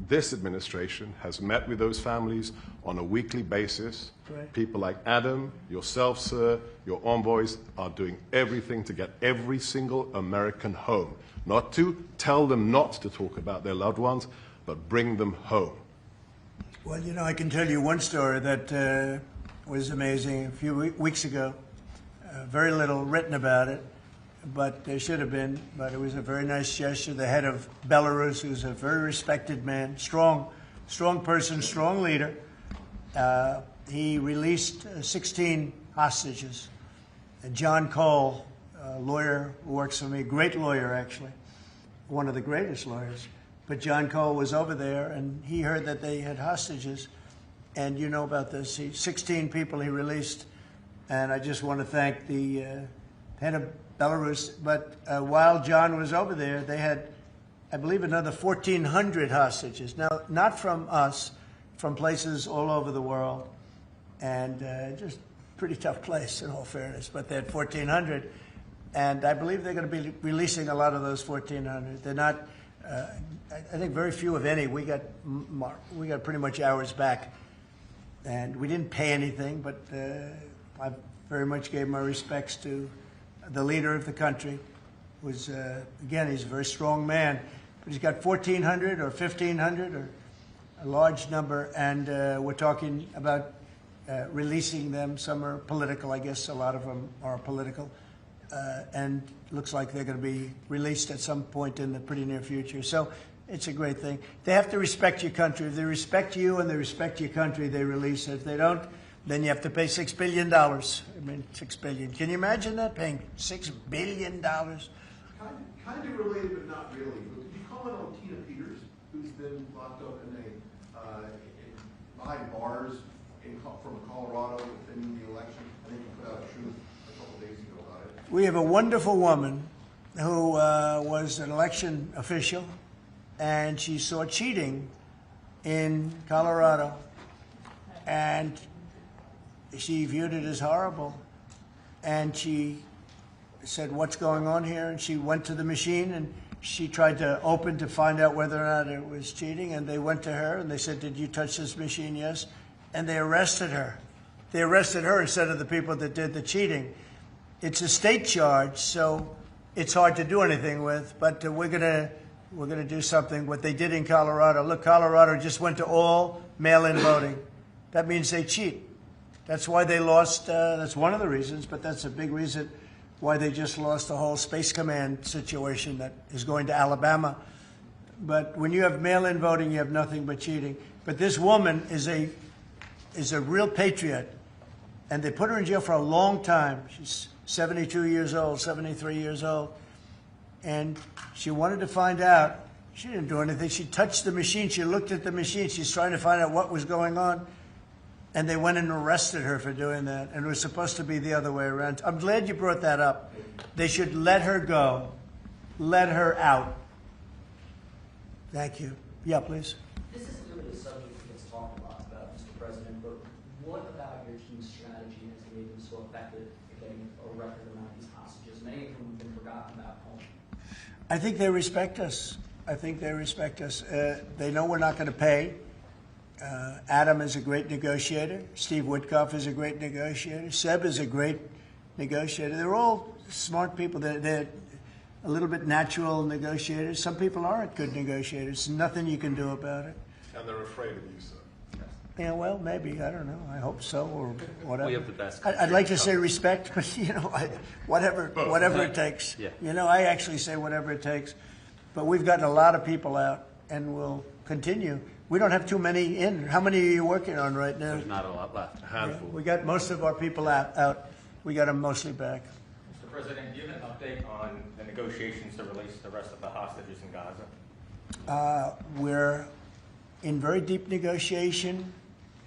This administration has met with those families on a weekly basis. Right. People like Adam, yourself, sir, your envoys are doing everything to get every single American home. Not to tell them not to talk about their loved ones, but bring them home. Well, I can tell you one story that was amazing. A few weeks ago, very little written about it, but there should have been. But it was a very nice gesture. The head of Belarus, who's a very respected man, strong person, strong leader, he released 16 hostages. And John Cole, a lawyer who works for me, great lawyer actually, one of the greatest lawyers. But John Cole was over there, and he heard that they had hostages. And you know about this. 16 people he released. And I just want to thank the head of Belarus. But while John was over there, they had, I believe, another 1,400 hostages. Now, not from us, from places all over the world. And just pretty tough place, in all fairness. But they had 1,400. And I believe they're going to be releasing a lot of those 1,400. They're not... I think very few, if any. We got pretty much ours back, and we didn't pay anything. But I very much gave my respects to the leader of the country. Was again, he's a very strong man, but he's got 1,400 or 1,500 or a large number, and we're talking about releasing them. Some are political, I guess. A lot of them are political. And looks like they're going to be released at some point in the pretty near future. So it's a great thing. They have to respect your country. If they respect you and they respect your country, they release it. If they don't, then you have to pay $6 billion. I mean, $6 billion. Can you imagine that, paying $6 billion? Kind of related, but not really. But could you comment on Tina Peters, who's been locked up behind bars from Colorado within the election? I think you put out a truth a couple days ago about it. We have a wonderful woman who was an election official, and she saw cheating in Colorado, and she viewed it as horrible, and she said, what's going on here? And she went to the machine, and she tried to open to find out whether or not it was cheating, and they went to her, and they said, did you touch this machine? Yes. And they arrested her they arrested her instead of the people that did the cheating. It's a state charge, so it's hard to do anything with, but we're gonna do something, what they did in Colorado. Look, Colorado just went to all mail-in voting. That means they cheat. That's why they lost, that's one of the reasons, but that's a big reason why they just lost the whole Space Command situation that is going to Alabama. But when you have mail-in voting, you have nothing but cheating. But this woman is a real patriot, and they put her in jail for a long time. She's 72 years old, 73 years old, and she wanted to find out. She didn't do anything. She touched the machine. She looked at the machine. She's trying to find out what was going on, and they went and arrested her for doing that, and it was supposed to be the other way around. I'm glad you brought that up. They should let her go, let her out. Thank you. Yeah, please. This isn't really a subject that gets talked a lot about, Mr. President, but what about your team's strategy has made them so effective at getting a record amount of these hostages? Many of them have been forgotten about home. I think they respect us. I think they respect us. They know we're not going to pay. Adam is a great negotiator. Steve Witkoff is a great negotiator. Seb is a great negotiator. They're all smart people. They're a little bit natural negotiators. Some people aren't good negotiators. Nothing you can do about it. And they're afraid of you, sir. Yeah, well, maybe. I don't know. I hope so, or whatever. We have the best. I'd like to say respect, but whatever it takes. Yeah. I actually say whatever it takes. But we've gotten a lot of people out, and we'll continue. We don't have too many in. How many are you working on right now? There's not a lot left. A handful. Yeah, we got most of our people out. We got them mostly back. Mr. President, do you have an update on the negotiations to release the rest of the hostages in Gaza? We're in very deep negotiation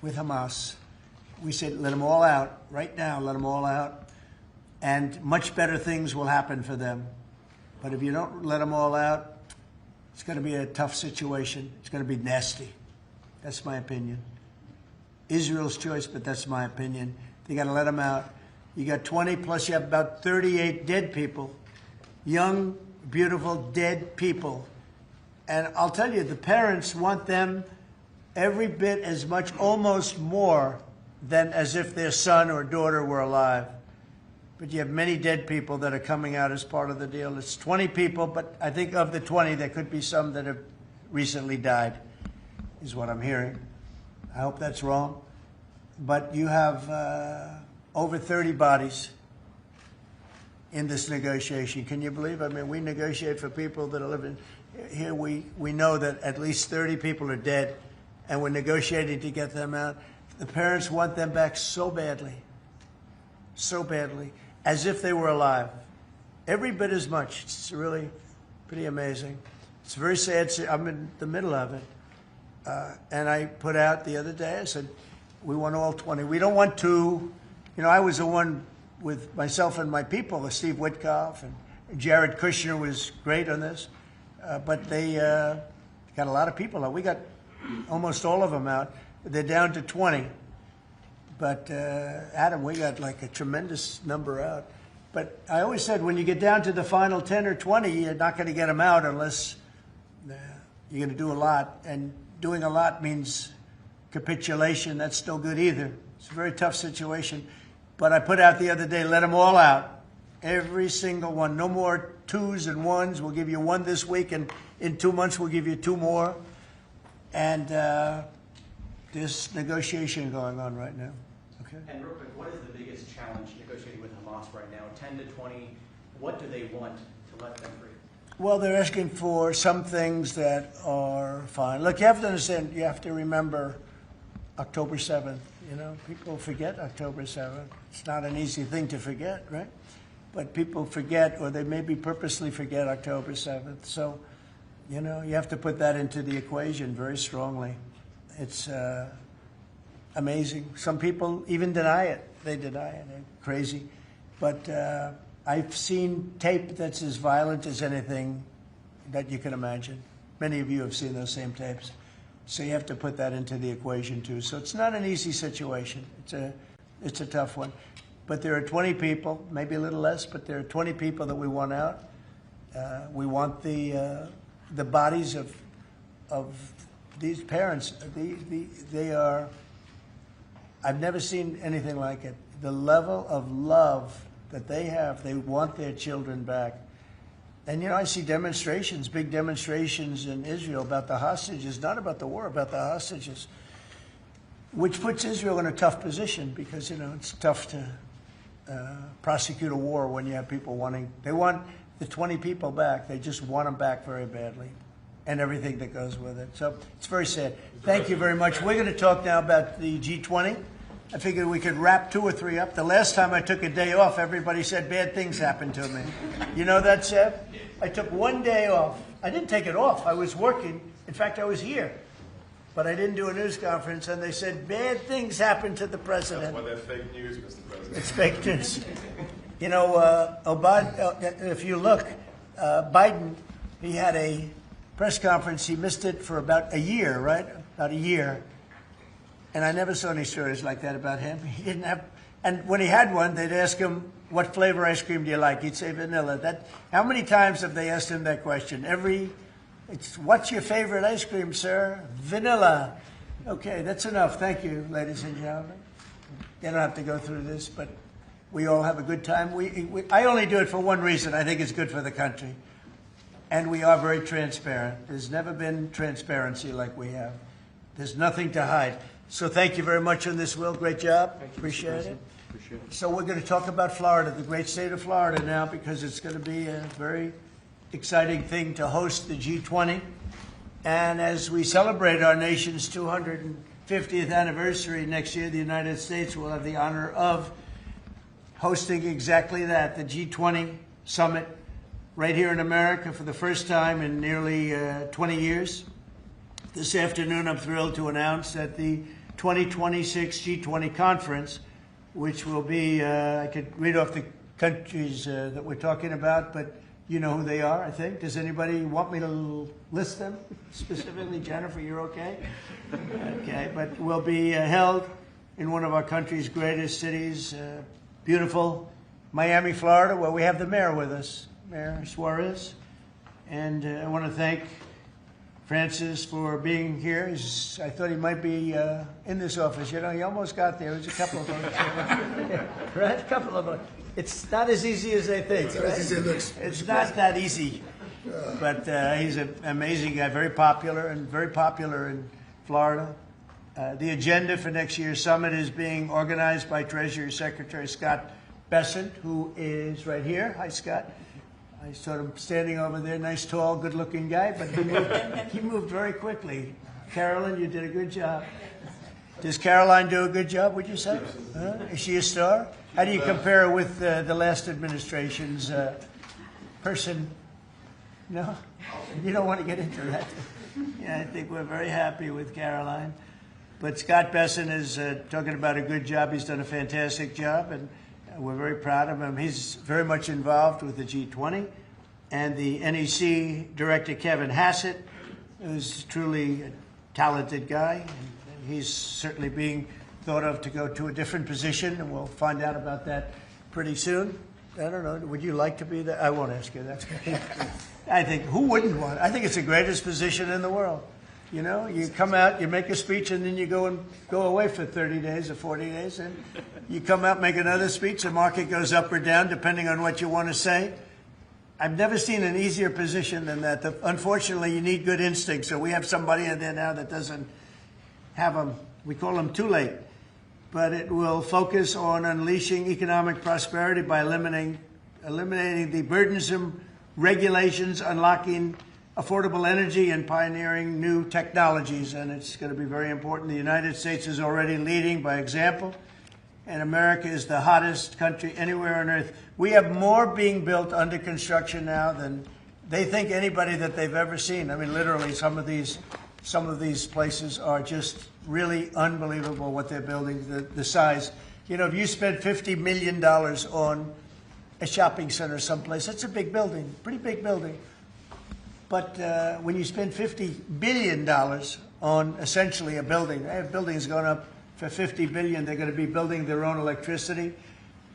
with Hamas. We said, let them all out right now, let them all out, and much better things will happen for them. But if you don't let them all out, it's going to be a tough situation. It's going to be nasty. That's my opinion. Israel's choice, but that's my opinion. They got to let them out. You got 20, plus you have about 38 dead people. Young, beautiful, dead people. And I'll tell you, the parents want them every bit as much, almost more, than as if their son or daughter were alive. But you have many dead people that are coming out as part of the deal. It's 20 people, but I think of the 20, there could be some that have recently died, is what I'm hearing. I hope that's wrong. But you have over 30 bodies in this negotiation. Can you believe? I mean, we negotiate for people that are living here. We know that at least 30 people are dead, and we're negotiating to get them out. The parents want them back so badly, as if they were alive. Every bit as much. It's really pretty amazing. It's very sad. I'm in the middle of it. And I put out the other day, I said, we want all 20. We don't want two. I was the one with myself and my people, Steve Witkoff, and Jared Kushner was great on this. But they got a lot of people out. We got almost all of them out. They're down to 20. But, Adam, we got like a tremendous number out. But I always said when you get down to the final 10 or 20, you're not going to get them out unless you're going to do a lot. And doing a lot means capitulation. That's still good either. It's a very tough situation. But I put out the other day, let them all out. Every single one. No more twos and ones. We'll give you one this week, and in 2 months we'll give you 2 more. And there's negotiation going on right now. Okay. And real quick, what is the biggest challenge negotiating with Hamas right now? 10 to 20, what do they want to let them free? Well, they're asking for some things that are fine. Look, you have to understand, you have to remember October 7th. People forget October 7th. It's not an easy thing to forget, right? But people forget, or they maybe purposely forget October 7th. So, you have to put that into the equation very strongly. It's amazing. Some people even deny it. They deny it. They're crazy. But I've seen tape that's as violent as anything that you can imagine. Many of you have seen those same tapes. So you have to put that into the equation, too. So it's not an easy situation. It's a tough one. But there are 20 people, maybe a little less, but there are 20 people that we want out. We want the bodies of these parents. They are I've never seen anything like it. The level of love that they have, they want their children back. And, I see demonstrations, big demonstrations in Israel about the hostages, not about the war, about the hostages, which puts Israel in a tough position because, it's tough to prosecute a war when you have people they want the 20 people back. They just want them back very badly and everything that goes with it. So it's very sad. Thank you very much. We're going to talk now about the G20. I figured we could wrap 2 or 3 up. The last time I took a day off, everybody said bad things happened to me. You know that, Seb? I took 1 day off. I didn't take it off. I was working. In fact, I was here. But I didn't do a news conference, and they said bad things happened to the president. Well, that's fake news, Mr. President. It's fake news. If you look, Biden, he had a press conference. He missed it for about a year, right? About a year. And I never saw any stories like that about him. He didn't have, and when he had one, they'd ask him, what flavor ice cream do you like? He'd say vanilla. How many times have they asked him that question? What's your favorite ice cream, sir? Vanilla. Okay, that's enough. Thank you, ladies and gentlemen. They don't have to go through this, but we all have a good time. I only do it for one reason. I think it's good for the country. And we are very transparent. There's never been transparency like we have. There's nothing to hide. So thank you very much on this, Will. Great job. Appreciate it. So we're going to talk about Florida, the great state of Florida now, because it's going to be a very exciting thing to host the G20. And as we celebrate our nation's 250th anniversary next year, the United States will have the honor of hosting exactly that, the G20 summit right here in America for the first time in nearly 20 years. This afternoon, I'm thrilled to announce that the 2026 G20 conference, which will be, I could read off the countries that we're talking about, but you know who they are, I think. Does anybody want me to list them specifically? Jennifer, you're okay? Okay, but will be held in one of our country's greatest cities, beautiful Miami, Florida, where we have the mayor with us, Mayor Suarez. And I want to thank Francis for being here. I thought he might be in this office. He almost got there. There's a couple of votes. Right? A couple of votes. It's not as easy as they think. Right? It's not that easy. But he's an amazing guy, very popular in Florida. The agenda for next year's summit is being organized by Treasury Secretary Scott Bessent, who is right here. Hi, Scott. I saw him standing over there, nice, tall, good-looking guy, but he moved very quickly. Carolyn, you did a good job. Does Caroline do a good job, would you say? Is she a star? How do you compare her with the last administration's person? No? You don't want to get into that? Yeah, I think we're very happy with Caroline. But Scott Bessent is talking about a good job. He's done a fantastic job, and we're very proud of him. He's very much involved with the G20. And the NEC director, Kevin Hassett, who's truly a talented guy. And he's certainly being thought of to go to a different position, and we'll find out about that pretty soon. I don't know. Would you like to be there? I won't ask you that. I think, who wouldn't want it? I think it's the greatest position in the world. You come out, you make a speech, and then you go away for 30 days or 40 days, and you come out, make another speech. The market goes up or down depending on what you want to say. I've never seen an easier position than that. Unfortunately, you need good instincts, so we have somebody in there now that doesn't have them. We call them too late. But it will focus on unleashing economic prosperity by eliminating the burdensome regulations, unlocking affordable energy, and pioneering new technologies. And it's going to be very important. The United States is already leading by example, and America is the hottest country anywhere on earth. We have more being built under construction now than they think anybody that they've ever seen. I mean, literally, some of these places are just really unbelievable what they're building, the size. If you spend $50 million on a shopping center someplace, that's a big building, pretty big building. But when you spend $50 billion on essentially a building, they have buildings going up for $50 billion. They're going to be building their own electricity,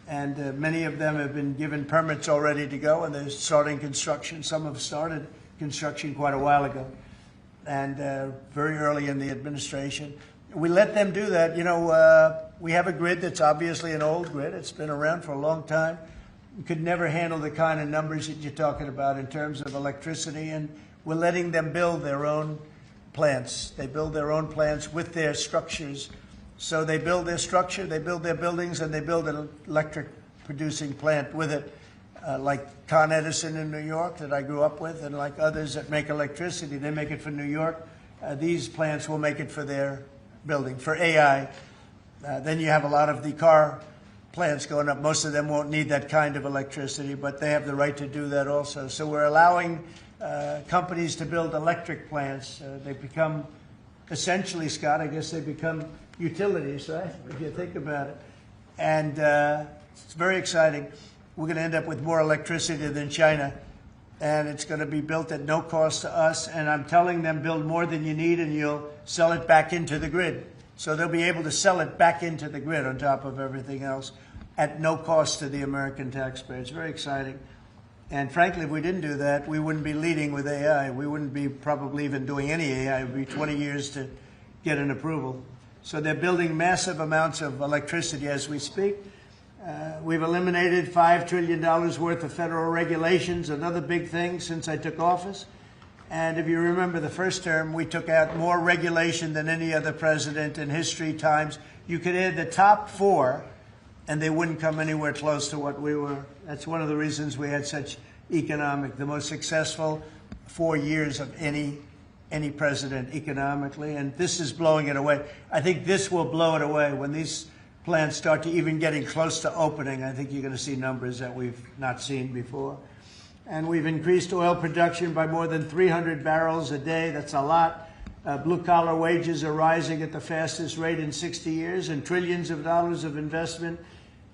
and many of them have been given permits already to go, and they're starting construction. Some have started construction quite a while ago, and very early in the administration. we let them do that. You know, we have a grid that's obviously an old grid. It's been around for a long time. We could never handle the kind of numbers that you're talking about in terms of electricity, and we're letting them build their own plants. They build their own plants with their structures. So they build their structure, they build their buildings, and they build an electric producing plant with it, like Con Edison in New York that I grew up with, and like others that make electricity. They make it for New York. These plants will make it for their building, for AI. Then you have a lot of the car plants going up. Most of them won't need that kind of electricity, but they have the right to do that also. So we're allowing companies to build electric plants. They become, essentially, Scott, I guess they become utilities, right, if you think about it. And it's very exciting. We're going to end up with more electricity than China, and it's going to be built at no cost to us. And I'm telling them, build more than you need, and you'll sell it back into the grid. So they'll be able to sell it back into the grid on top of everything else at no cost to the American taxpayer. It's very exciting. And frankly, if we didn't do that, we wouldn't be leading with AI. We wouldn't be probably even doing any AI. It would be 20 years to get an approval. So they're building massive amounts of electricity as we speak. We've eliminated $5 trillion worth of federal regulations, another big thing since I took office. And if you remember the first term, we took out more regulation than any other president in history times. You could add the top 4, and they wouldn't come anywhere close to what we were. That's one of the reasons we had such the most successful 4 years of any president economically, and this is blowing it away. I think this will blow it away. When these plants start to even getting close to opening, I think you're going to see numbers that we've not seen before. And we've increased oil production by more than 300 barrels a day. That's a lot. Blue-collar wages are rising at the fastest rate in 60 years, and trillions of dollars of investment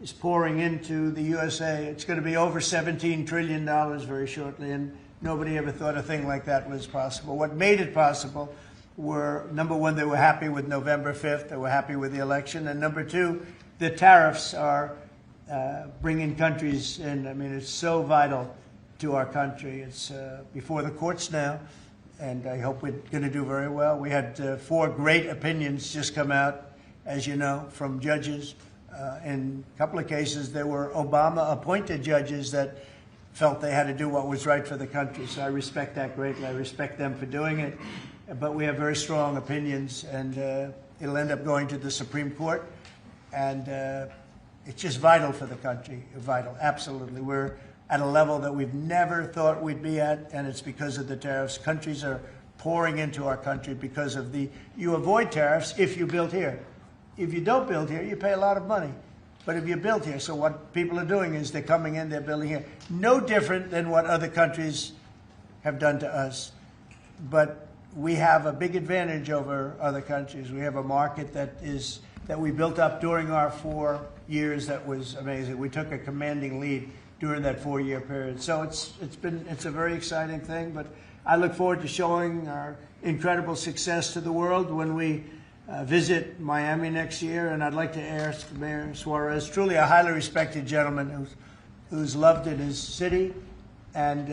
is pouring into the USA. It's going to be over $17 trillion very shortly, and nobody ever thought a thing like that was possible. What made it possible were, number one, they were happy with November 5th. They were happy with the election. And number two, the tariffs are bringing countries in. I mean, it's so vital to our country. It's before the courts now, and I hope we're going to do very well. We had 4 great opinions just come out, as you know, from judges. In a couple of cases, there were Obama-appointed judges that felt they had to do what was right for the country. So I respect that greatly. I respect them for doing it. But we have very strong opinions, and it'll end up going to the Supreme Court. And it's just vital for the country, vital, absolutely. We're at a level that we've never thought we'd be at, and it's because of the tariffs. Countries are pouring into our country because of you avoid tariffs if you build here. If you don't build here, you pay a lot of money. But if you build here, so what people are doing is they're coming in, they're building here. No different than what other countries have done to us. But we have a big advantage over other countries. We have a market that we built up during our 4 years that was amazing. We took a commanding lead during that 4-year period. So it's a very exciting thing, but I look forward to showing our incredible success to the world when we visit Miami next year, and I'd like to ask Mayor Suarez, truly a highly respected gentleman who's loved in his city, and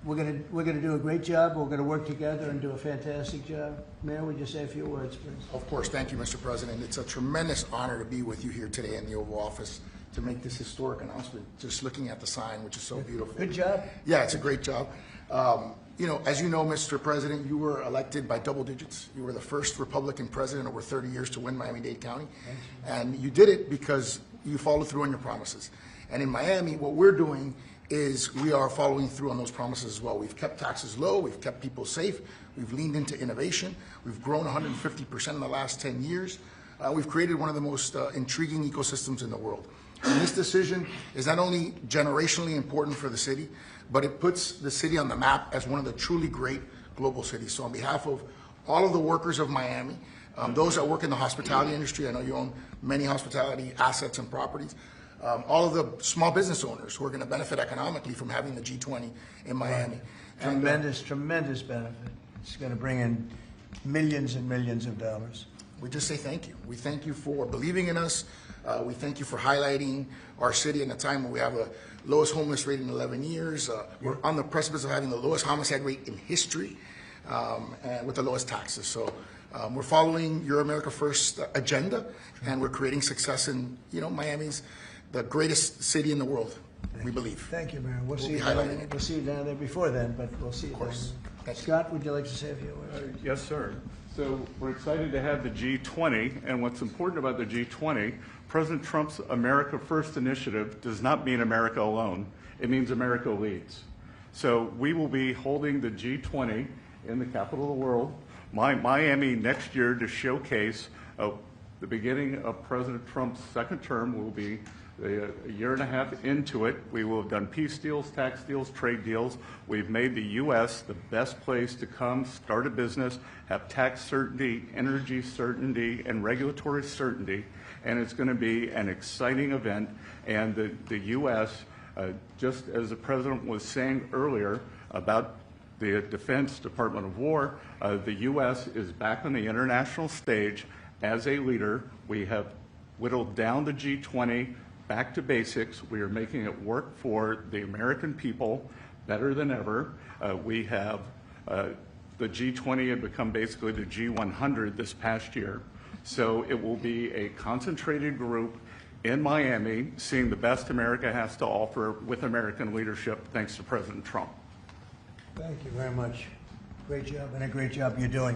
we're going to do a great job. We're going to work together and do a fantastic job. Mayor, would you say a few words, please? Of course. Thank you, Mr. President. It's a tremendous honor to be with you here today in the Oval Office to make this historic announcement, just looking at the sign, which is so beautiful. Good job. Yeah, it's a great job. As you know, Mr. President, you were elected by double digits. You were the first Republican president over 30 years to win Miami-Dade County. And you did it because you followed through on your promises. And in Miami, what we're doing is we are following through on those promises as well. We've kept taxes low. We've kept people safe. We've leaned into innovation. We've grown 150% in the last 10 years. We've created one of the most intriguing ecosystems in the world. And this decision is not only generationally important for the city, but it puts the city on the map as one of the truly great global cities. So on behalf of all of the workers of Miami, those that work in the hospitality industry, I know you own many hospitality assets and properties, all of the small business owners who are going to benefit economically from having the G20 in Miami. Tremendous benefit. It's going to bring in millions and millions of dollars. We just say thank you. We thank you for believing in us. We thank you for highlighting our city in a time when we have the lowest homeless rate in 11 years. We're on the precipice of having the lowest homicide rate in history and with the lowest taxes. So We're following your America First agenda, and we're creating success in, Miami's the greatest city in the world, we believe. Thank you, Mayor. We'll see be you highlighting it. We'll see you down there before then, but we'll see you Of course. down there. Scott, would you like to say a few words? Yes, sir. So we're excited to have the G20, and what's important about the G20, President Trump's America First initiative does not mean America alone. It means America leads. So we will be holding the G20 in the capital of the world, Miami, next year to showcase the beginning of President Trump's second term. Will be a year and a half into it. We will have done peace deals, tax deals, trade deals. We've made the U.S. the best place to come, start a business, have tax certainty, energy certainty, and regulatory certainty. And it's going to be an exciting event. And the U.S., just as the President was saying earlier about the Defense Department of War, the U.S. is back on the international stage as a leader. We have whittled down the G20 back to basics. We are making it work for the American people better than ever. We have the G20 had become basically the G100 this past year. So it will be a concentrated group in Miami seeing the best America has to offer with American leadership, thanks to President Trump. Thank you very much. Great job, and a great job you're doing.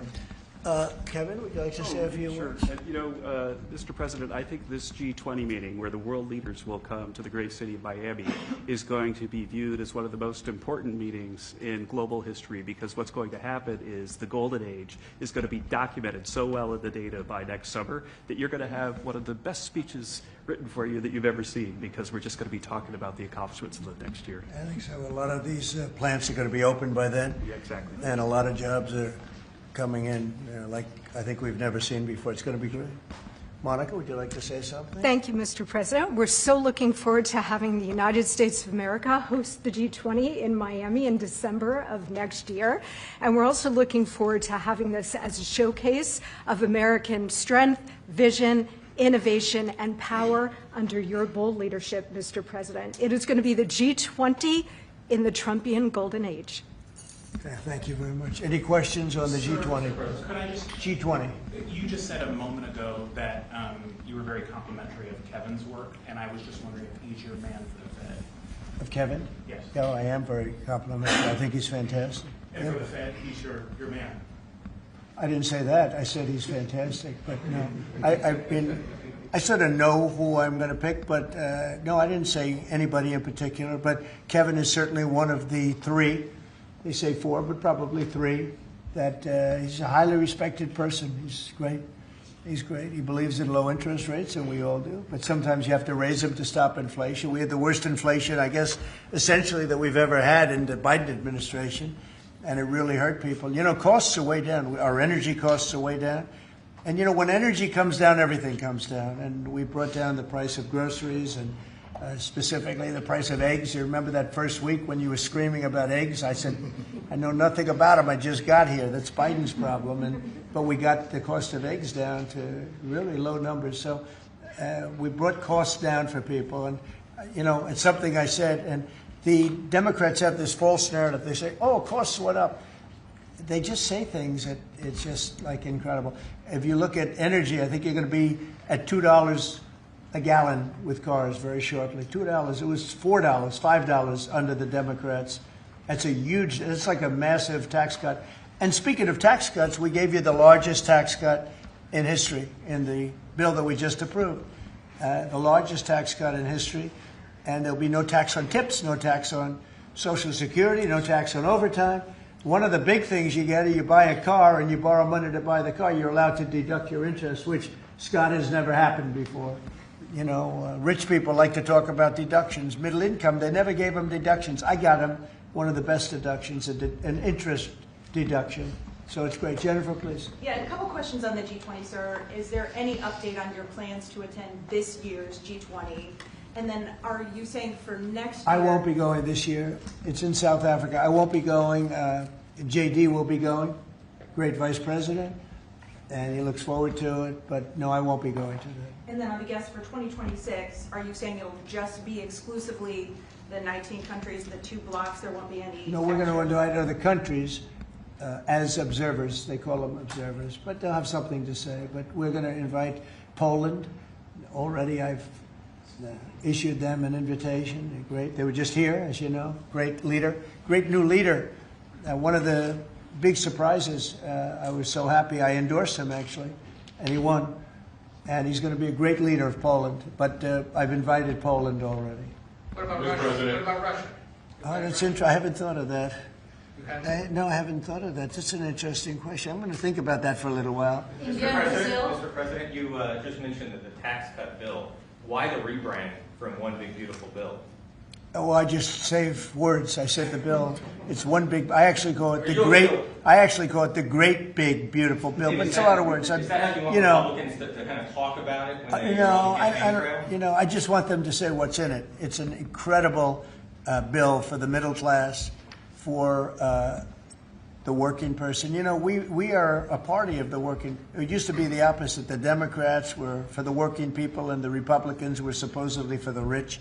Kevin, would you like to say a few words? Mr. President, I think this G20 meeting, where the world leaders will come to the great city of Miami, is going to be viewed as one of the most important meetings in global history, because what's going to happen is the golden age is going to be documented so well in the data by next summer that you're going to have one of the best speeches written for you that you've ever seen, because we're just going to be talking about the accomplishments of the next year. I think so. A lot of these plants are going to be open by then. Yeah, exactly. And a lot of jobs are coming in, like I think we've never seen before. It's going to be great. Monica, would you like to say something? Thank you, Mr. President. We're so looking forward to having the United States of America host the G20 in Miami in December of next year. And we're also looking forward to having this as a showcase of American strength, vision, innovation, and power under your bold leadership, Mr. President. It is going to be the G20 in the Trumpian golden age. Okay, thank you very much. Any questions on the G20? Could I just... G20. You just said a moment ago that you were very complimentary of Kevin's work, and I was just wondering if he's your man for the Fed. Of Kevin? Yes. No, I am very complimentary. I think he's fantastic. And for the Fed, he's your man. I didn't say that. I said he's fantastic, but no. I sort of know who I'm going to pick, but no, I didn't say anybody in particular. But Kevin is certainly one of the three. They say four, but probably three. That he's a highly respected person. He's great. He's great. He believes in low interest rates, and we all do. But sometimes you have to raise them to stop inflation. We had the worst inflation, I guess, essentially that we've ever had in the Biden administration, and it really hurt people. You know, costs are way down. Our energy costs are way down. And, you know, when energy comes down, everything comes down. And we brought down the price of groceries and specifically the price of eggs. You remember that first week when you were screaming about eggs? I said, I know nothing about them. I just got here. That's Biden's problem. But we got the cost of eggs down to really low numbers. So we brought costs down for people. And, you know, it's something I said. And the Democrats have this false narrative. They say, oh, costs went up. They just say things that it's just like incredible. If you look at energy, I think you're going to be at $2 a gallon with cars very shortly. $2. It was $4, $5 under the Democrats. That's a huge, it's like a massive tax cut. And speaking of tax cuts, we gave you the largest tax cut in history in the bill that we just approved. The largest tax cut in history. And there'll be no tax on tips, no tax on Social Security, no tax on overtime. One of the big things you get is you buy a car and you borrow money to buy the car, you're allowed to deduct your interest, which, Scott, has never happened before. You know, rich people like to talk about deductions. Middle income, they never gave them deductions. I got them one of the best deductions, an interest deduction. So it's great. Jennifer, please. Yeah, a couple questions on the G20, sir. Is there any update on your plans to attend this year's G20? And then are you saying for next year? I won't be going this year. It's in South Africa. I won't be going. JD will be going, great vice president, and he looks forward to it. But no, I won't be going to that. And then on the guest for 2026, are you saying it'll just be exclusively the 19 countries, the 2 blocks? There won't be any. No, we're going to invite other countries, as observers. They call them observers, but they'll have something to say. But we're going to invite Poland. Already I've issued them an invitation. They're great. They were just here, as you know. Great leader, great new leader. One of the big surprises, I was so happy I endorsed him, actually, and he won. And he's going to be a great leader of Poland. But I've invited Poland already. What about Russia? What about Russia? Oh, that's interesting. I haven't thought of that. You haven't? No, I haven't thought of that. That's an interesting question. I'm going to think about that for a little while. Mr. President, you just mentioned that the tax cut bill. Why the rebrand from One Big Beautiful Bill? Oh, I just save words. I said the bill. It's one big. I actually call it the great. I actually call it the great big beautiful bill. But it's a lot of words. Is that how you want Republicans to kind of talk about it? When they I don't. I just want them to say what's in it. It's an incredible bill for the middle class, for the working person. We are a party of the working. It used to be the opposite. The Democrats were for the working people, and the Republicans were supposedly for the rich.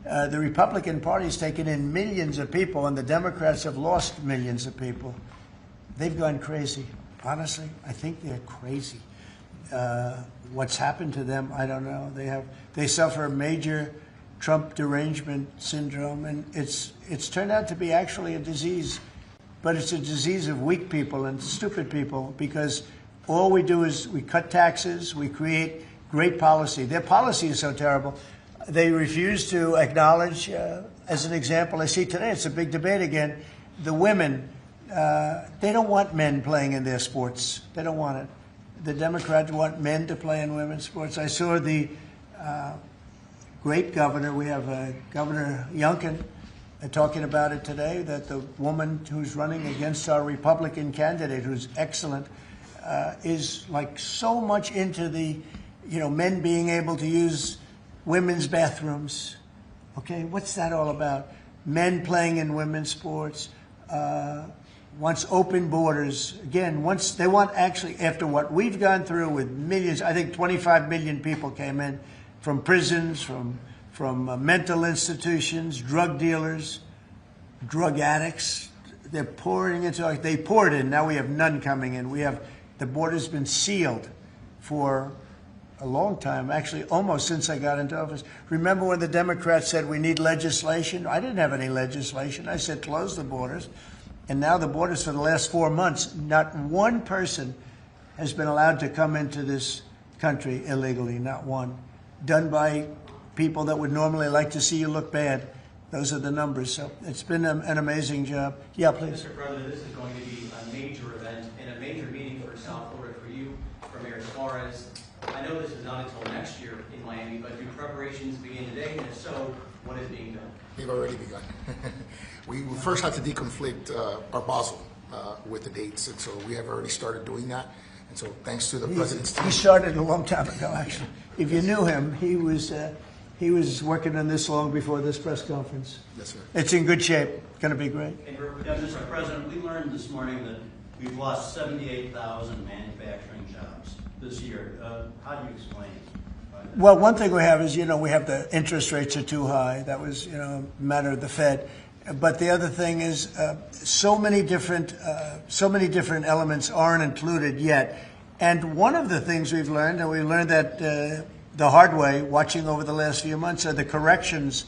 The Republican Party's taken in millions of people, and the Democrats have lost millions of people. They've gone crazy. Honestly, I think they're crazy. What's happened to them, I don't know. They suffer major Trump derangement syndrome, and it's turned out to be actually a disease. But it's a disease of weak people and stupid people, because all we do is we cut taxes, we create great policy. Their policy is so terrible. They refuse to acknowledge, as an example, I see today, it's a big debate again, the women, they don't want men playing in their sports. They don't want it. The Democrats want men to play in women's sports. I saw the great governor, we have Governor Youngkin, talking about it today, that the woman who's running against our Republican candidate, who's excellent, is like so much into the, men being able to use women's bathrooms. Okay, what's that all about? Men playing in women's sports, wants open borders. Again, they want actually, after what we've gone through with millions, I think 25 million people came in from prisons, from mental institutions, drug dealers, drug addicts. They're pouring into, they poured in, now we have none coming in. The border's been sealed for a long time, actually almost since I got into office. Remember when the Democrats said we need legislation? I didn't have any legislation. I said close the borders. And now the borders for the last 4 months, not one person has been allowed to come into this country illegally, not one. Done by people that would normally like to see you look bad. Those are the numbers. So it's been an amazing job. Yeah, please. Mr. President, this is going to be a major event and a major meeting for South Florida, for you, for Mayor Suarez. I know this is not until next year in Miami, but do preparations begin today? And if so, what is being done? They've already begun. We first have to deconflict our Basel with the dates, and so we have already started doing that. And so thanks to the President's team. He started a long time ago, actually. If you knew him, he was working on this long before this press conference. Yes, sir. It's in good shape. It's going to be great. Mr. President, we learned this morning that we've lost 78,000 manufacturing jobs this year. How do you explain it? Well, one thing we have is, we have the interest rates are too high. That was, a matter of the Fed. But the other thing is, so many different elements aren't included yet. And one of the things we've learned, and we learned that the hard way, watching over the last few months, are the corrections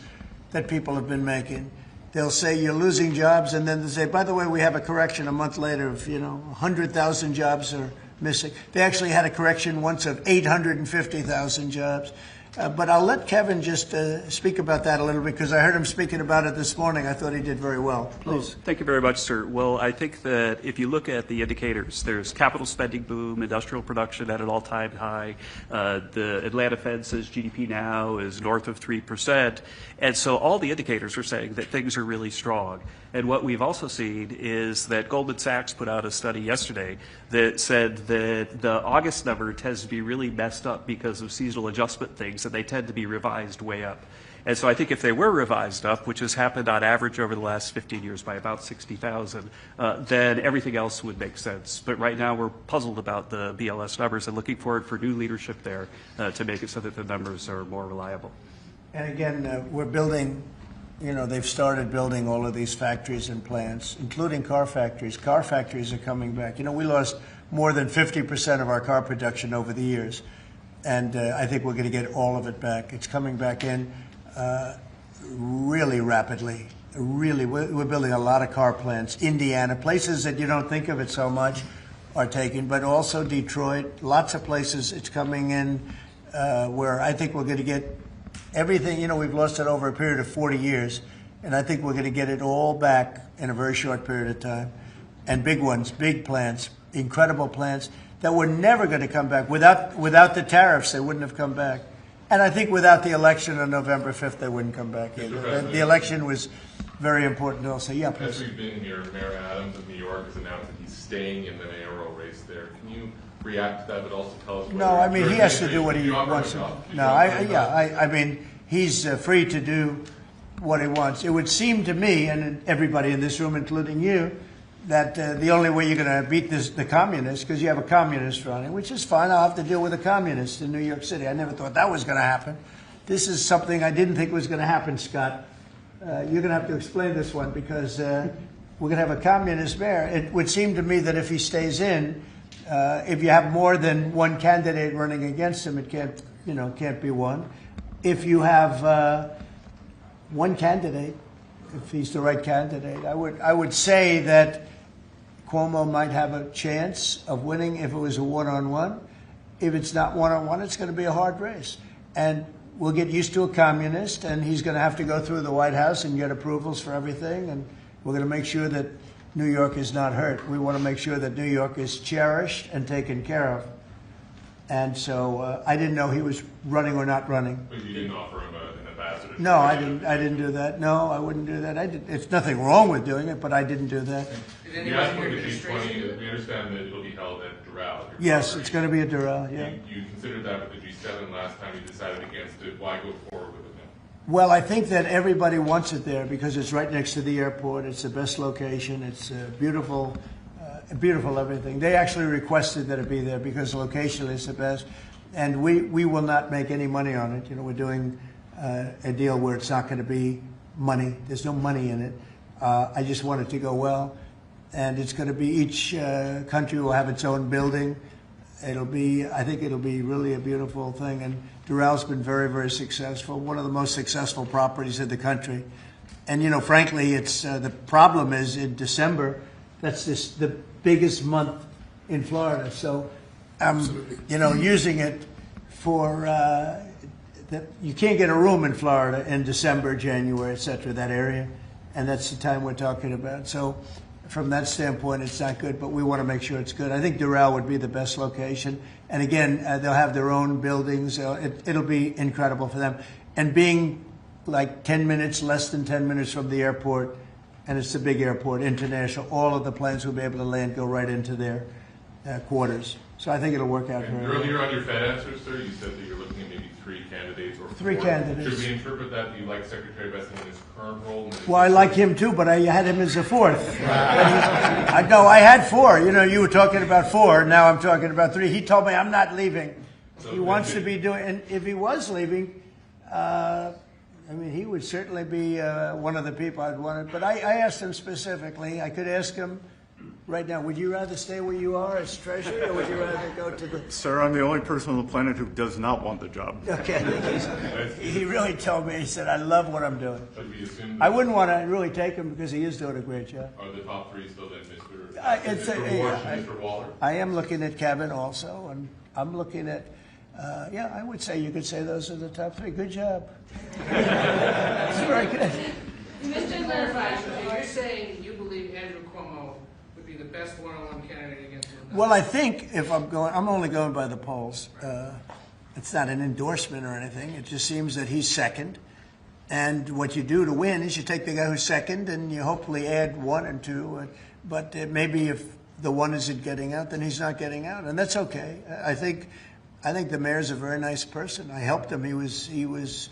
that people have been making. They'll say you're losing jobs, and then they say, by the way, we have a correction a month later of, 100,000 jobs are missing. They actually had a correction once of 850,000 jobs. But I'll let Kevin just speak about that a little bit, because I heard him speaking about it this morning. I thought he did very well. Please. Oh, thank you very much, sir. Well, I think that if you look at the indicators, there's capital spending boom, industrial production at an all-time high. The Atlanta Fed says GDP now is north of 3%. And so all the indicators are saying that things are really strong. And what we've also seen is that Goldman Sachs put out a study yesterday that said that the August number tends to be really messed up because of seasonal adjustment things, and they tend to be revised way up. And so I think if they were revised up, which has happened on average over the last 15 years by about 60,000, then everything else would make sense. But right now we're puzzled about the BLS numbers and looking forward for new leadership there to make it so that the numbers are more reliable. And again, we're building you know, they've started building all of these factories and plants, including car factories. Car factories are coming back. You know, we lost more than 50% of our car production over the years, and I think we're going to get all of it back. It's coming back in really rapidly. Really, we're building a lot of car plants. Indiana, places that you don't think of it so much, are taken, but also Detroit, lots of places it's coming in where I think we're going to get everything. You know, we've lost it over a period of 40 years, and I think we're going to get it all back in a very short period of time. And big ones, big plants, incredible plants that were never going to come back. Without the tariffs, they wouldn't have come back. And I think without the election on November 5th, they wouldn't come back either. The election was very important also. Yeah, please. As we've been here, Mayor Adams of New York has announced that he's staying in the mayoral race there. Can you react to that, but also tell us? No, I mean, he has to do what he wants to. No, I mean, he's free to do what he wants. It would seem to me, and everybody in this room, including you, that the only way you're going to beat the communists, because you have a communist running, which is fine. I'll have to deal with a communist in New York City. I never thought that was going to happen. This is something I didn't think was going to happen, Scott. You're going to have to explain this one, because we're going to have a communist mayor. It would seem to me that if he stays in, if you have more than one candidate running against him, it can't be one. If you have one candidate, if he's the right candidate, I would say that Cuomo might have a chance of winning if it was a one-on-one. If it's not one-on-one, it's going to be a hard race. And we'll get used to a communist, and he's going to have to go through the White House and get approvals for everything. And we're going to make sure that New York is not hurt. We want to make sure that New York is cherished and taken care of. And so I didn't know he was running or not running. But you didn't offer him an ambassador? No, I didn't do that. No, I wouldn't do that. It's nothing wrong with doing it, but I didn't do that. We understand that it'll be held at Doral. Yes, it's going to be at Doral, yeah. You considered that with the G7 last time you decided against it. Why go forward with it now? Well, I think that everybody wants it there because it's right next to the airport. It's the best location. It's beautiful everything. They actually requested that it be there because location is the best. And we will not make any money on it. You know, we're doing a deal where it's not going to be money. There's no money in it. I just want it to go well. And it's going to be, each country will have its own building. I think it'll be really a beautiful thing. And Doral's been very, very successful. One of the most successful properties in the country. And, you know, frankly, it's the problem is in December, that's the biggest month in Florida. So, you know, using it for, you can't get a room in Florida in December, January, et cetera, that area. And that's the time we're talking about. So from that standpoint, it's not good, but we want to make sure it's good. I think Doral would be the best location. And again, they'll have their own buildings. It'll be incredible for them. And being like 10 minutes, less than 10 minutes from the airport, and it's a big airport, international, all of the planes will be able to land, go right into their quarters. So I think it'll work out very well. Earlier on your Fed answer, sir, you said that you're looking at maybe 3 candidates or 4. 3 candidates. Should we interpret that you like Secretary Bessing in his current role? Well, I like him too, but I had him as a 4th. I had 4. You know, you were talking about 4. Now I'm talking about 3. He told me I'm not leaving. So he wants to be doing, and if he was leaving, I mean, he would certainly be one of the people I'd want. But I asked him specifically. I could ask him right now, would you rather stay where you are as Treasury, or would you rather go to the... Sir, I'm the only person on the planet who does not want the job. Okay. He really told me, he said, I love what I'm doing. I wouldn't want to really take him because he is doing a great job. Are the top 3 still then Mr. Waller? I am looking at Kevin also, and I'm looking at, yeah, I would say you could say those are the top 3. Good job. That's very good. Just to clarify, you're saying you believe Andrew Cuomo would be the best one-on-one candidate against him? Well, I think if I'm only going by the polls. It's not an endorsement or anything. It just seems that he's second. And what you do to win is you take the guy who's second and you hopefully add 1 and 2. But maybe if the 1 isn't getting out, then he's not getting out. And that's okay. I think the mayor's a very nice person. I helped him. He was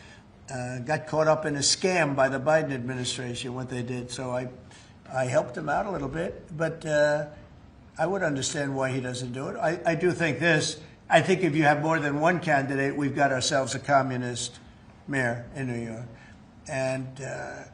got caught up in a scam by the Biden administration, what they did. So I helped him out a little bit, but I would understand why he doesn't do it. I do think this. I think if you have more than 1 candidate, we've got ourselves a communist mayor in New York. And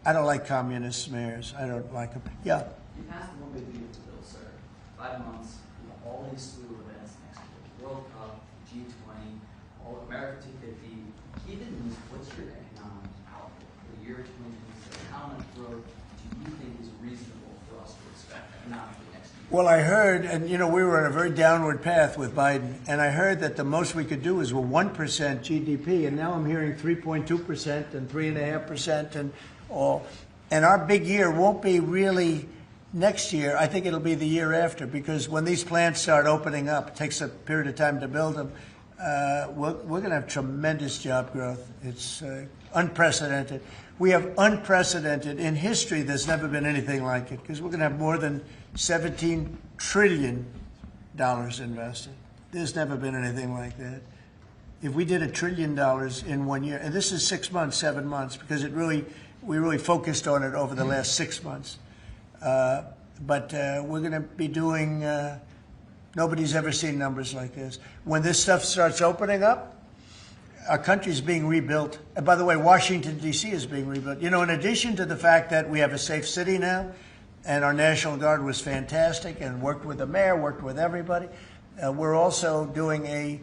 I don't like communist mayors. I don't like them. Yeah. You passed the one big beautiful bill, sir. 5 months, all these slew of events next year. World Cup, G20, all America 250. Given this, what's your economic outlook for the year 2027? How much growth do you think is reasonable for us to expect economically next year? Well, I heard, and you know, we were on a very downward path with Biden, and I heard that the most we could do is 1% GDP, and now I'm hearing 3.2% and 3.5% and all. And our big year won't be really next year. I think it'll be the year after, because when these plants start opening up, it takes a period of time to build them. We're going to have tremendous job growth. It's unprecedented. We have unprecedented in history. There's never been anything like it, because we're going to have more than $17 trillion invested. There's never been anything like that. If we did $1 trillion in 1 year, and this is 6 months, 7 months, because we really focused on it over the last 6 months. But we're going to be doing, nobody's ever seen numbers like this. When this stuff starts opening up, our country's being rebuilt. And by the way, Washington, D.C. is being rebuilt. You know, in addition to the fact that we have a safe city now, and our National Guard was fantastic and worked with the mayor, worked with everybody, we're also doing a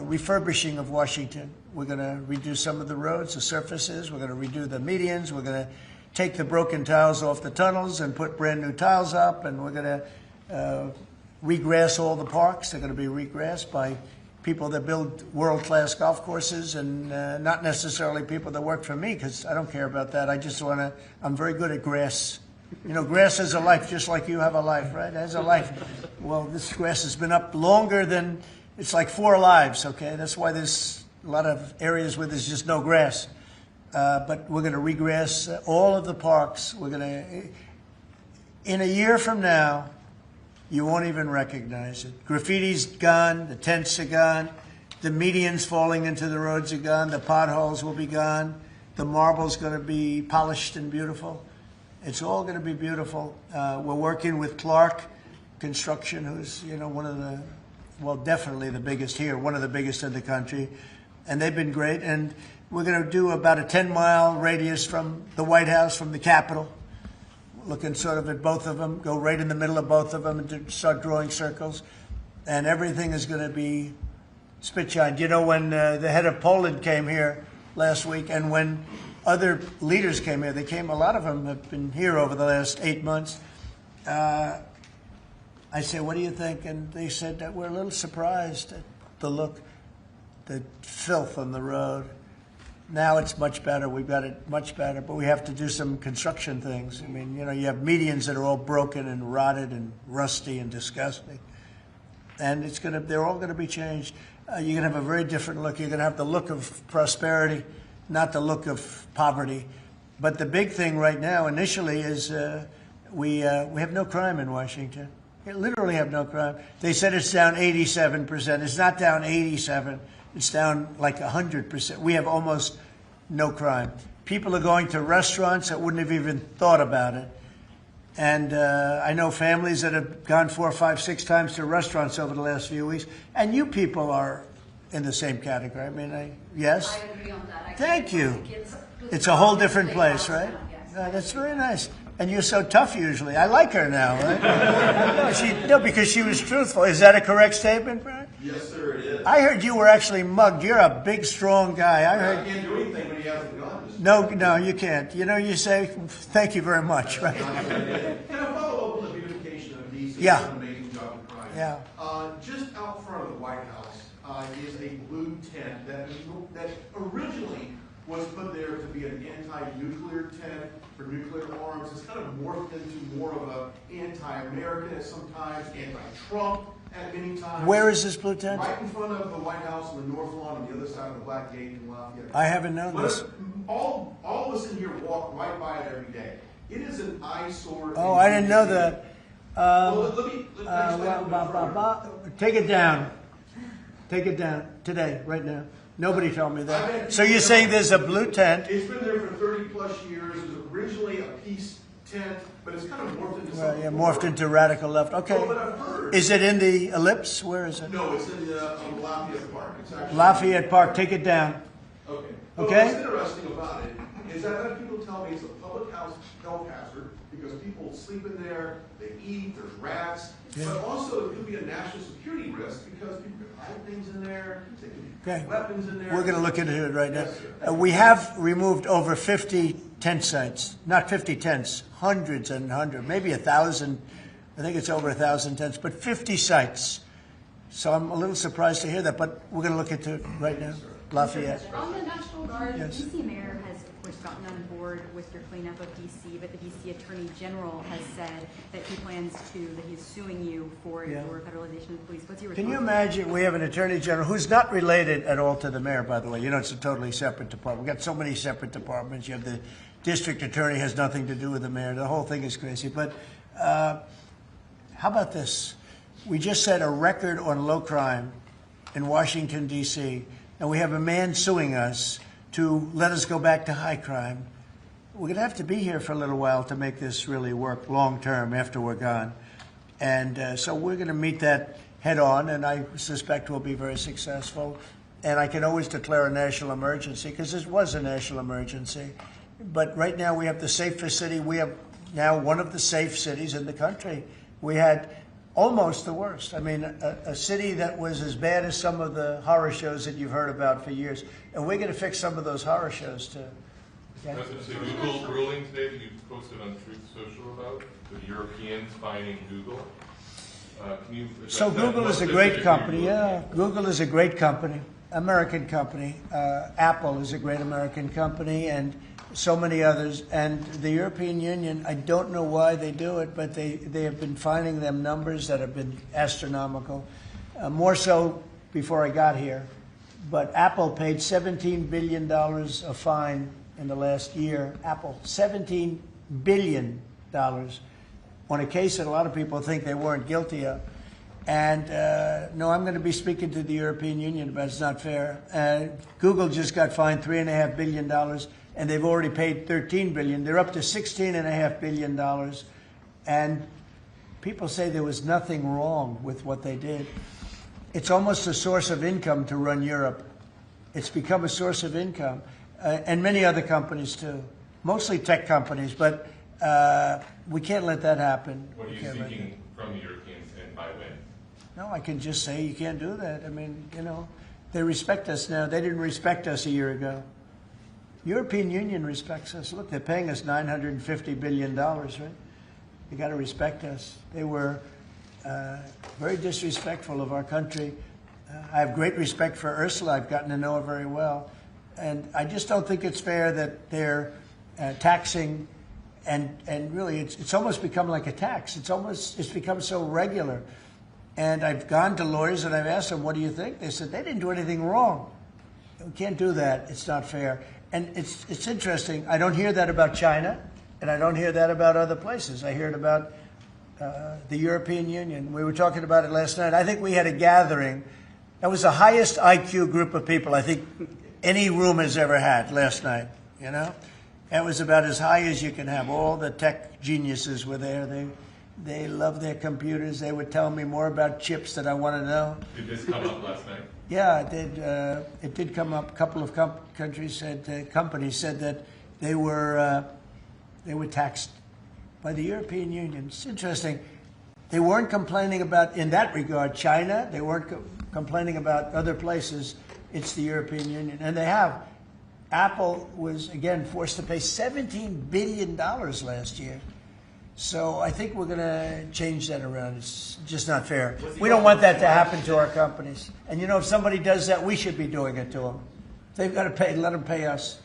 refurbishing of Washington. We're going to redo some of the roads, the surfaces. We're going to redo the medians. We're going to take the broken tiles off the tunnels and put brand new tiles up. And we're going to regrass all the parks. They're going to be regrassed by people that build world-class golf courses, and not necessarily people that work for me, because I don't care about that. I just want to, I'm very good at grass. You know, grass has a life, just like you have a life, right? It has a life. Well, this grass has been up longer than, it's like 4 lives, okay? That's why there's a lot of areas where there's just no grass. But we're going to regrass all of the parks. We're going to, in a year from now, you won't even recognize it. Graffiti's gone, the tents are gone, the medians falling into the roads are gone, the potholes will be gone, the marble's going to be polished and beautiful. It's all going to be beautiful. We're working with Clark Construction, who's, you know, one of the, well, definitely the biggest here, one of the biggest in the country. And they've been great. And we're going to do about a 10-mile radius from the White House, from the Capitol, looking sort of at both of them, go right in the middle of both of them and start drawing circles. And everything is going to be spit-shined. You know, when the head of Poland came here last week, and when other leaders came here, they came, a lot of them have been here over the last 8 months. I said, what do you think? And they said that we're a little surprised at the look, the filth on the road. Now it's much better. We've got it much better, but we have to do some construction things. I mean, you know, you have medians that are all broken and rotted and rusty and disgusting. And it's going to, they're all going to be changed. You're going to have a very different look. You're going to have the look of prosperity, not the look of poverty. But the big thing right now, initially, is we have no crime in Washington. We literally have no crime. They said it's down 87%. It's not down 87. It's down like 100%. We have almost no crime. People are going to restaurants that wouldn't have even thought about it. And I know families that have gone 4, 5, 6 times to restaurants over the last few weeks. And you people are in the same category. I mean, yes? I agree on that. Thank you. It's a whole different place, right? That's very nice. And you're so tough usually. I like her now, right? No, because she was truthful. Is that a correct statement, Brian? Yes, sir, it is. I heard you were actually mugged. You're a big, strong guy. I can't do anything when he hasn't gone. No, you can't. You know, you say, thank you very much, right? Can I follow up on the beautification of D.C.? Yeah. An amazing job of crime. Yeah. Just out front of the White House is a blue tent that originally was put there to be an anti-nuclear tent for nuclear arms. It's kind of morphed into more of an anti-American at sometimes, anti-Trump at many times. Where is this blue tent? Right in front of the White House on the north lawn on the other side of the Black Gate in Lafayette. I haven't known this. All of us in here walk right by it every day. It is an eyesore. Oh, I didn't know that. Take it down. Take it down today, right now. Nobody told me that. So you're saying there's a blue tent? It's been there for 30 plus years. It was originally a peace tent, but it's kind of morphed into something. Yeah, morphed into radical left. Okay. Oh, but I've heard. Is it in the Ellipse? Where is it? No, it's in Lafayette Park. It's actually Lafayette Park. Take it down. Okay. Okay. What's interesting about it is that I've had people tell me it's a public health hazard because people sleep in there, they eat, there's rats, but also it could be a national security risk because people could hide things in there, they could have weapons in there. We're going to look into it right now. Yes, We have removed over 50 tent sites, not 50 tents, hundreds and hundreds, maybe 1,000. I think it's over 1,000 tents, but 50 sites. So I'm a little surprised to hear that, but we're going to look into it right now. Lafayette. On the National Guard, Yes. the DC mayor has, of course, gotten on board with your cleanup of DC, but the DC Attorney General has said that he plans that he's suing you for your federalization of the police. What's your response? Can you imagine, we have an attorney general who's not related at all to the mayor, by the way. You know, it's a totally separate department. We've got so many separate departments. You have the district attorney has nothing to do with the mayor. The whole thing is crazy. But how about this? We just set a record on low crime in Washington, D.C., and we have a man suing us to let us go back to high crime. We're going to have to be here for a little while to make this really work long term after we're gone. And so we're going to meet that head on, and I suspect we'll be very successful. And I can always declare a national emergency because this was a national emergency. But right now we have the safest city. We have now one of the safe cities in the country. We had almost the worst. I mean, a city that was as bad as some of the horror shows that you've heard about for years. And we're going to fix some of those horror shows, too. Yeah. President, the Google ruling today that you posted on Truth Social about the Europeans fining Google. Can you So Google is a great company. Yeah, Google is a great company, American company. Apple is a great American company, and so many others. And the European Union, I don't know why they do it, but they have been finding them numbers that have been astronomical. More so before I got here. But Apple paid $17 billion a fine in the last year. Apple, $17 billion on a case that a lot of people think they weren't guilty of. And no, I'm going to be speaking to the European Union about it. It's not fair. Google just got fined $3.5 billion, and they've already paid $13 billion. They're up to $16.5 billion. And people say there was nothing wrong with what they did. It's almost a source of income to run Europe. It's become a source of income. And many other companies, too. Mostly tech companies, but we can't let that happen. What are you seeking from the Europeans, and by when? No, I can just say you can't do that. I mean, you know, they respect us now. They didn't respect us a year ago. European Union respects us. Look, they're paying us $950 billion, right? You got to respect us. They were very disrespectful of our country. I have great respect for Ursula. I've gotten to know her very well. And I just don't think it's fair that they're taxing, and really it's almost become like a tax. It's become so regular. And I've gone to lawyers and I've asked them, what do you think? They said, they didn't do anything wrong. We can't do that. It's not fair. And it's interesting. I don't hear that about China, and I don't hear that about other places. I hear it about the European Union. We were talking about it last night. I think we had a gathering. That was the highest IQ group of people I think any room has ever had last night, you know? That was about as high as you can have. All the tech geniuses were there. They love their computers. They would tell me more about chips that I want to know. Did this come up last night? Yeah, it did. It did come up. A couple of companies said that they were taxed by the European Union. It's interesting. They weren't complaining about, in that regard, China. They weren't complaining about other places. It's the European Union, and they have. Apple was again forced to pay $17 billion last year. So I think we're going to change that around. It's just not fair. We don't want that to happen to our companies. And you know, if somebody does that, we should be doing it to them. They've got to pay, let them pay us.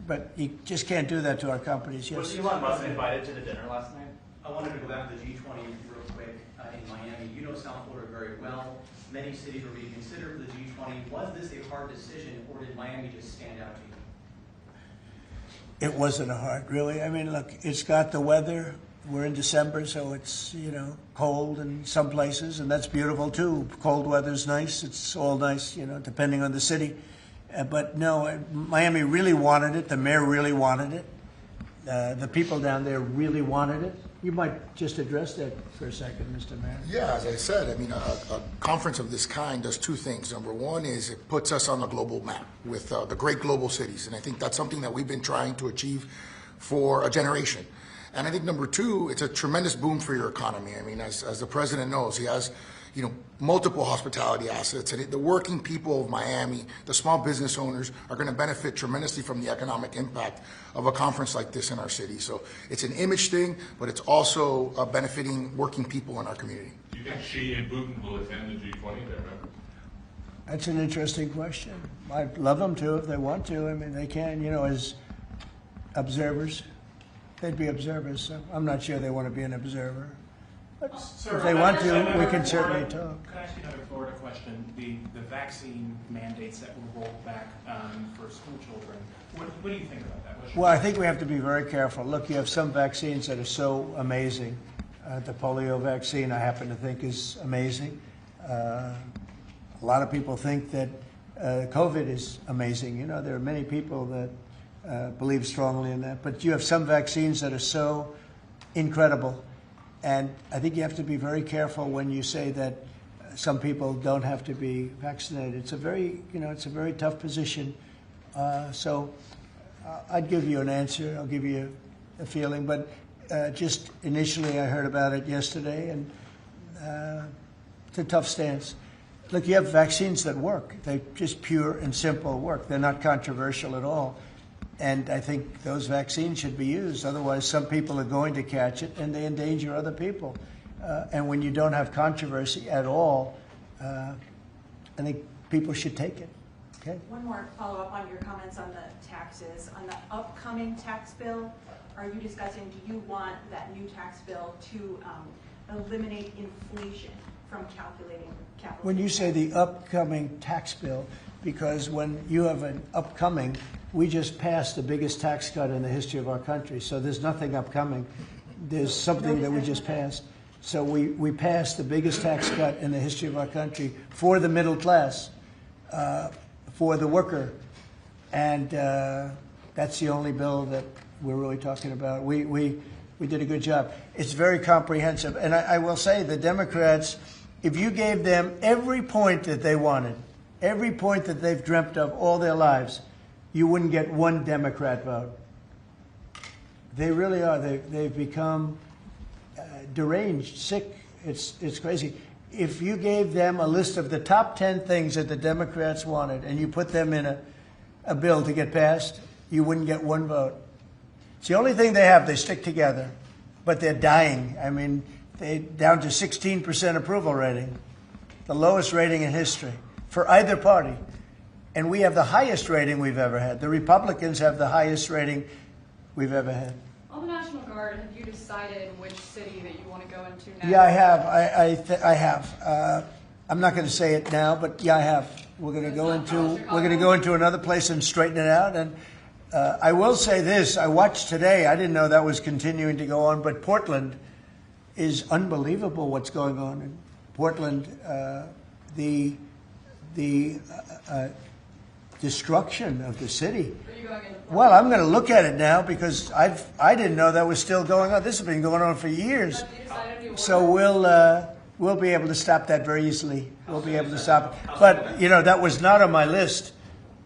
But you just can't do that to our companies. Yes. Was Elon Musk invited to the dinner last night? I wanted to go back to the G20 real quick in Miami. You know South Florida very well. Many cities were being considered for the G20. Was this a hard decision, or did Miami just stand out to you? It wasn't a hard, really. I mean, look, it's got the weather. We're in December, so it's, you know, cold in some places, and that's beautiful, too. Cold weather's nice. It's all nice, you know, depending on the city. But no, Miami really wanted it. The mayor really wanted it. the people down there really wanted it. You might just address that for a second, Mr. Mayor. Yeah, as I said, I mean, a conference of this kind does two things. Number one is it puts us on the global map with the great global cities, and I think that's something that we've been trying to achieve for a generation. And I think number two, it's a tremendous boom for your economy. I mean, as the president knows, he has, you know, multiple hospitality assets, and the working people of Miami, the small business owners, are going to benefit tremendously from the economic impact of a conference like this in our city. So it's an image thing, but it's also benefiting working people in our community. Do you think Xi and Putin will attend the G20 there? That's an interesting question. I'd love them to if they want to. I mean, they can, you know, as observers. They'd be observers. So I'm not sure they want to be an observer. But Sir, if they want to, we can certainly talk. Can I ask you another Florida question? The vaccine mandates that were rolled back for school children. What do you think about that? Well, I think we have to be very careful. Look, you have some vaccines that are so amazing. The polio vaccine, I happen to think, is amazing. A lot of people think that COVID is amazing. You know, there are many people that believe strongly in that. But you have some vaccines that are so incredible. And I think you have to be very careful when you say that some people don't have to be vaccinated. It's a very, you know, it's a very tough position. So I'd give you an answer. I'll give you a feeling. But just initially, I heard about it yesterday, and it's a tough stance. Look, you have vaccines that work. They just pure and simple work. They're not controversial at all. And I think those vaccines should be used. Otherwise, some people are going to catch it, and they endanger other people. And when you don't have controversy at all, I think people should take it. Okay. One more follow-up on your comments on the taxes. On the upcoming tax bill, are you discussing, do you want that new tax bill to eliminate inflation from calculating capital? When you say the upcoming tax bill, because when you have an upcoming, we just passed the biggest tax cut in the history of our country. So there's nothing upcoming. There's something that we just passed. So we passed the biggest tax cut in the history of our country for the middle class, for the worker. And that's the only bill that we're really talking about. We did a good job. It's very comprehensive. And I will say the Democrats, if you gave them every point that they wanted, every point that they've dreamt of all their lives, you wouldn't get one Democrat vote. They really are. They've become deranged, sick. It's crazy. If you gave them a list of the top 10 things that the Democrats wanted and you put them in a bill to get passed, you wouldn't get one vote. It's the only thing they have. They stick together, but they're dying. I mean, they're down to 16% approval rating, the lowest rating in history for either party. And we have the highest rating we've ever had. The Republicans have the highest rating we've ever had. On the National Guard, have you decided which city that you want to go into next? Yeah, I have. I have. I'm not going to say it now, but yeah, I have. We're going to go into another place and straighten it out. And I will say this: I watched today. I didn't know that was continuing to go on, but Portland is unbelievable. What's going on in Portland? The destruction of the city. Well, I'm going to look at it now because I didn't know that was still going on. This has been going on for years. So we'll be able to stop that very easily. We'll be able to stop it. But you know, that was not on my list,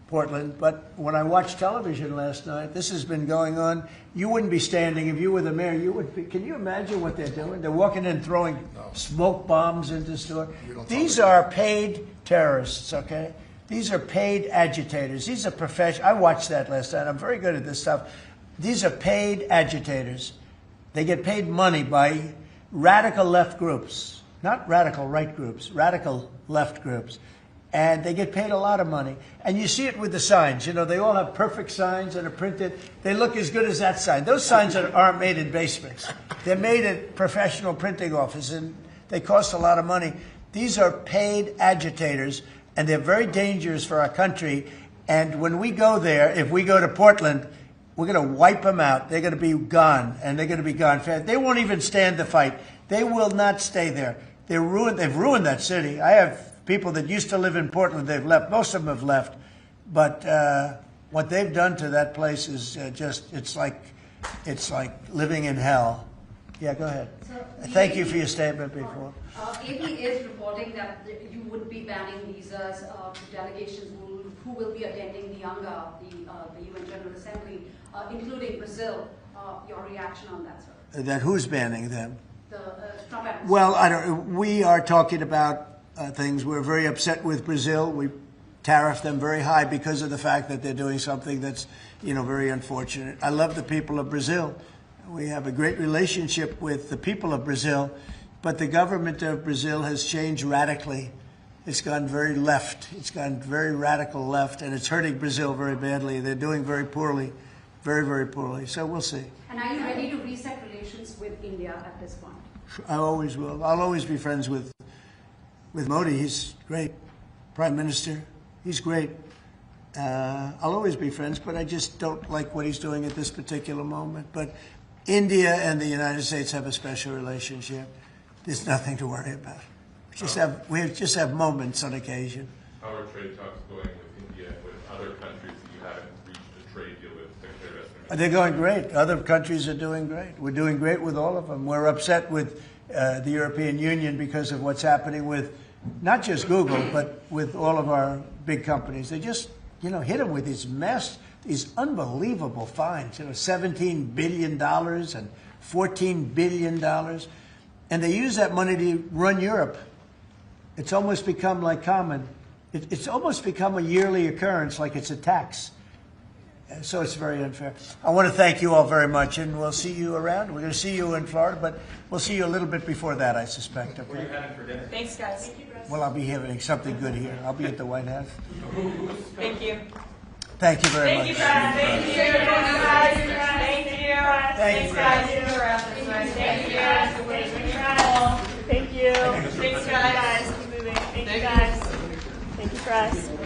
Portland. But when I watched television last night, this has been going on. You wouldn't be standing if you were the mayor. You would be. Can you imagine what they're doing? They're walking in, throwing smoke bombs into stores. These are paid terrorists. Okay. These are paid agitators. These are professional. I watched that last night. I'm very good at this stuff. These are paid agitators. They get paid money by radical left groups, not radical right groups, radical left groups. And they get paid a lot of money. And you see it with the signs. You know, they all have perfect signs that are printed. They look as good as that sign. Those signs aren't made in basements. They're made at professional printing offices, and they cost a lot of money. These are paid agitators, and they're very dangerous for our country. And when we go there, if we go to Portland, we're going to wipe them out. They're going to be gone, and they're going to be gone fast. They won't even stand the fight. They will not stay there. They've ruined that city. I have people that used to live in Portland. They've left. Most of them have left. But what they've done to that place is just, it's like it's like living in hell. Yeah, go ahead. Thank you for your statement before. AP is reporting that you would be banning visas to delegations who will be attending the UNGA, the UN General Assembly, including Brazil. Your reaction on that, sir? That who's banning them? The Trump administration. Well, we are talking about things. We're very upset with Brazil. We tariff them very high because of the fact that they're doing something that's, very unfortunate. I love the people of Brazil. We have a great relationship with the people of Brazil, but the government of Brazil has changed radically. It's gone very left. It's gone very radical left, and it's hurting Brazil very badly. They're doing very poorly, very, very poorly. So we'll see. And are you ready to reset relations with India at this point? I always will. I'll always be friends with Modi. He's great. Prime Minister, he's great. I'll always be friends, but I just don't like what he's doing at this particular moment. But India and the United States have a special relationship. There's nothing to worry about. We just have moments on occasion. How are trade talks going with India and with other countries that you haven't reached a trade deal with? They're going great. Other countries are doing great. We're doing great with all of them. We're upset with the European Union because of what's happening with not just Google, but with all of our big companies. They just, hit them with these unbelievable fines. $17 billion and $14 billion. And they use that money to run Europe. It's almost become like common. It's almost become a yearly occurrence, like it's a tax. So it's very unfair. I want to thank you all very much, and we'll see you around. We're going to see you in Florida, but we'll see you a little bit before that, I suspect. Okay? What are you having for dinner? Thanks, guys. Well, I'll be having something good here. I'll be at the White House. Thank you. Thank you very much. Thank you, guys. Thank you. Thank you. Thanks, guys. Thank you. Thank you. Thanks, guys. Keep moving. Thank you, guys. Thank you, press.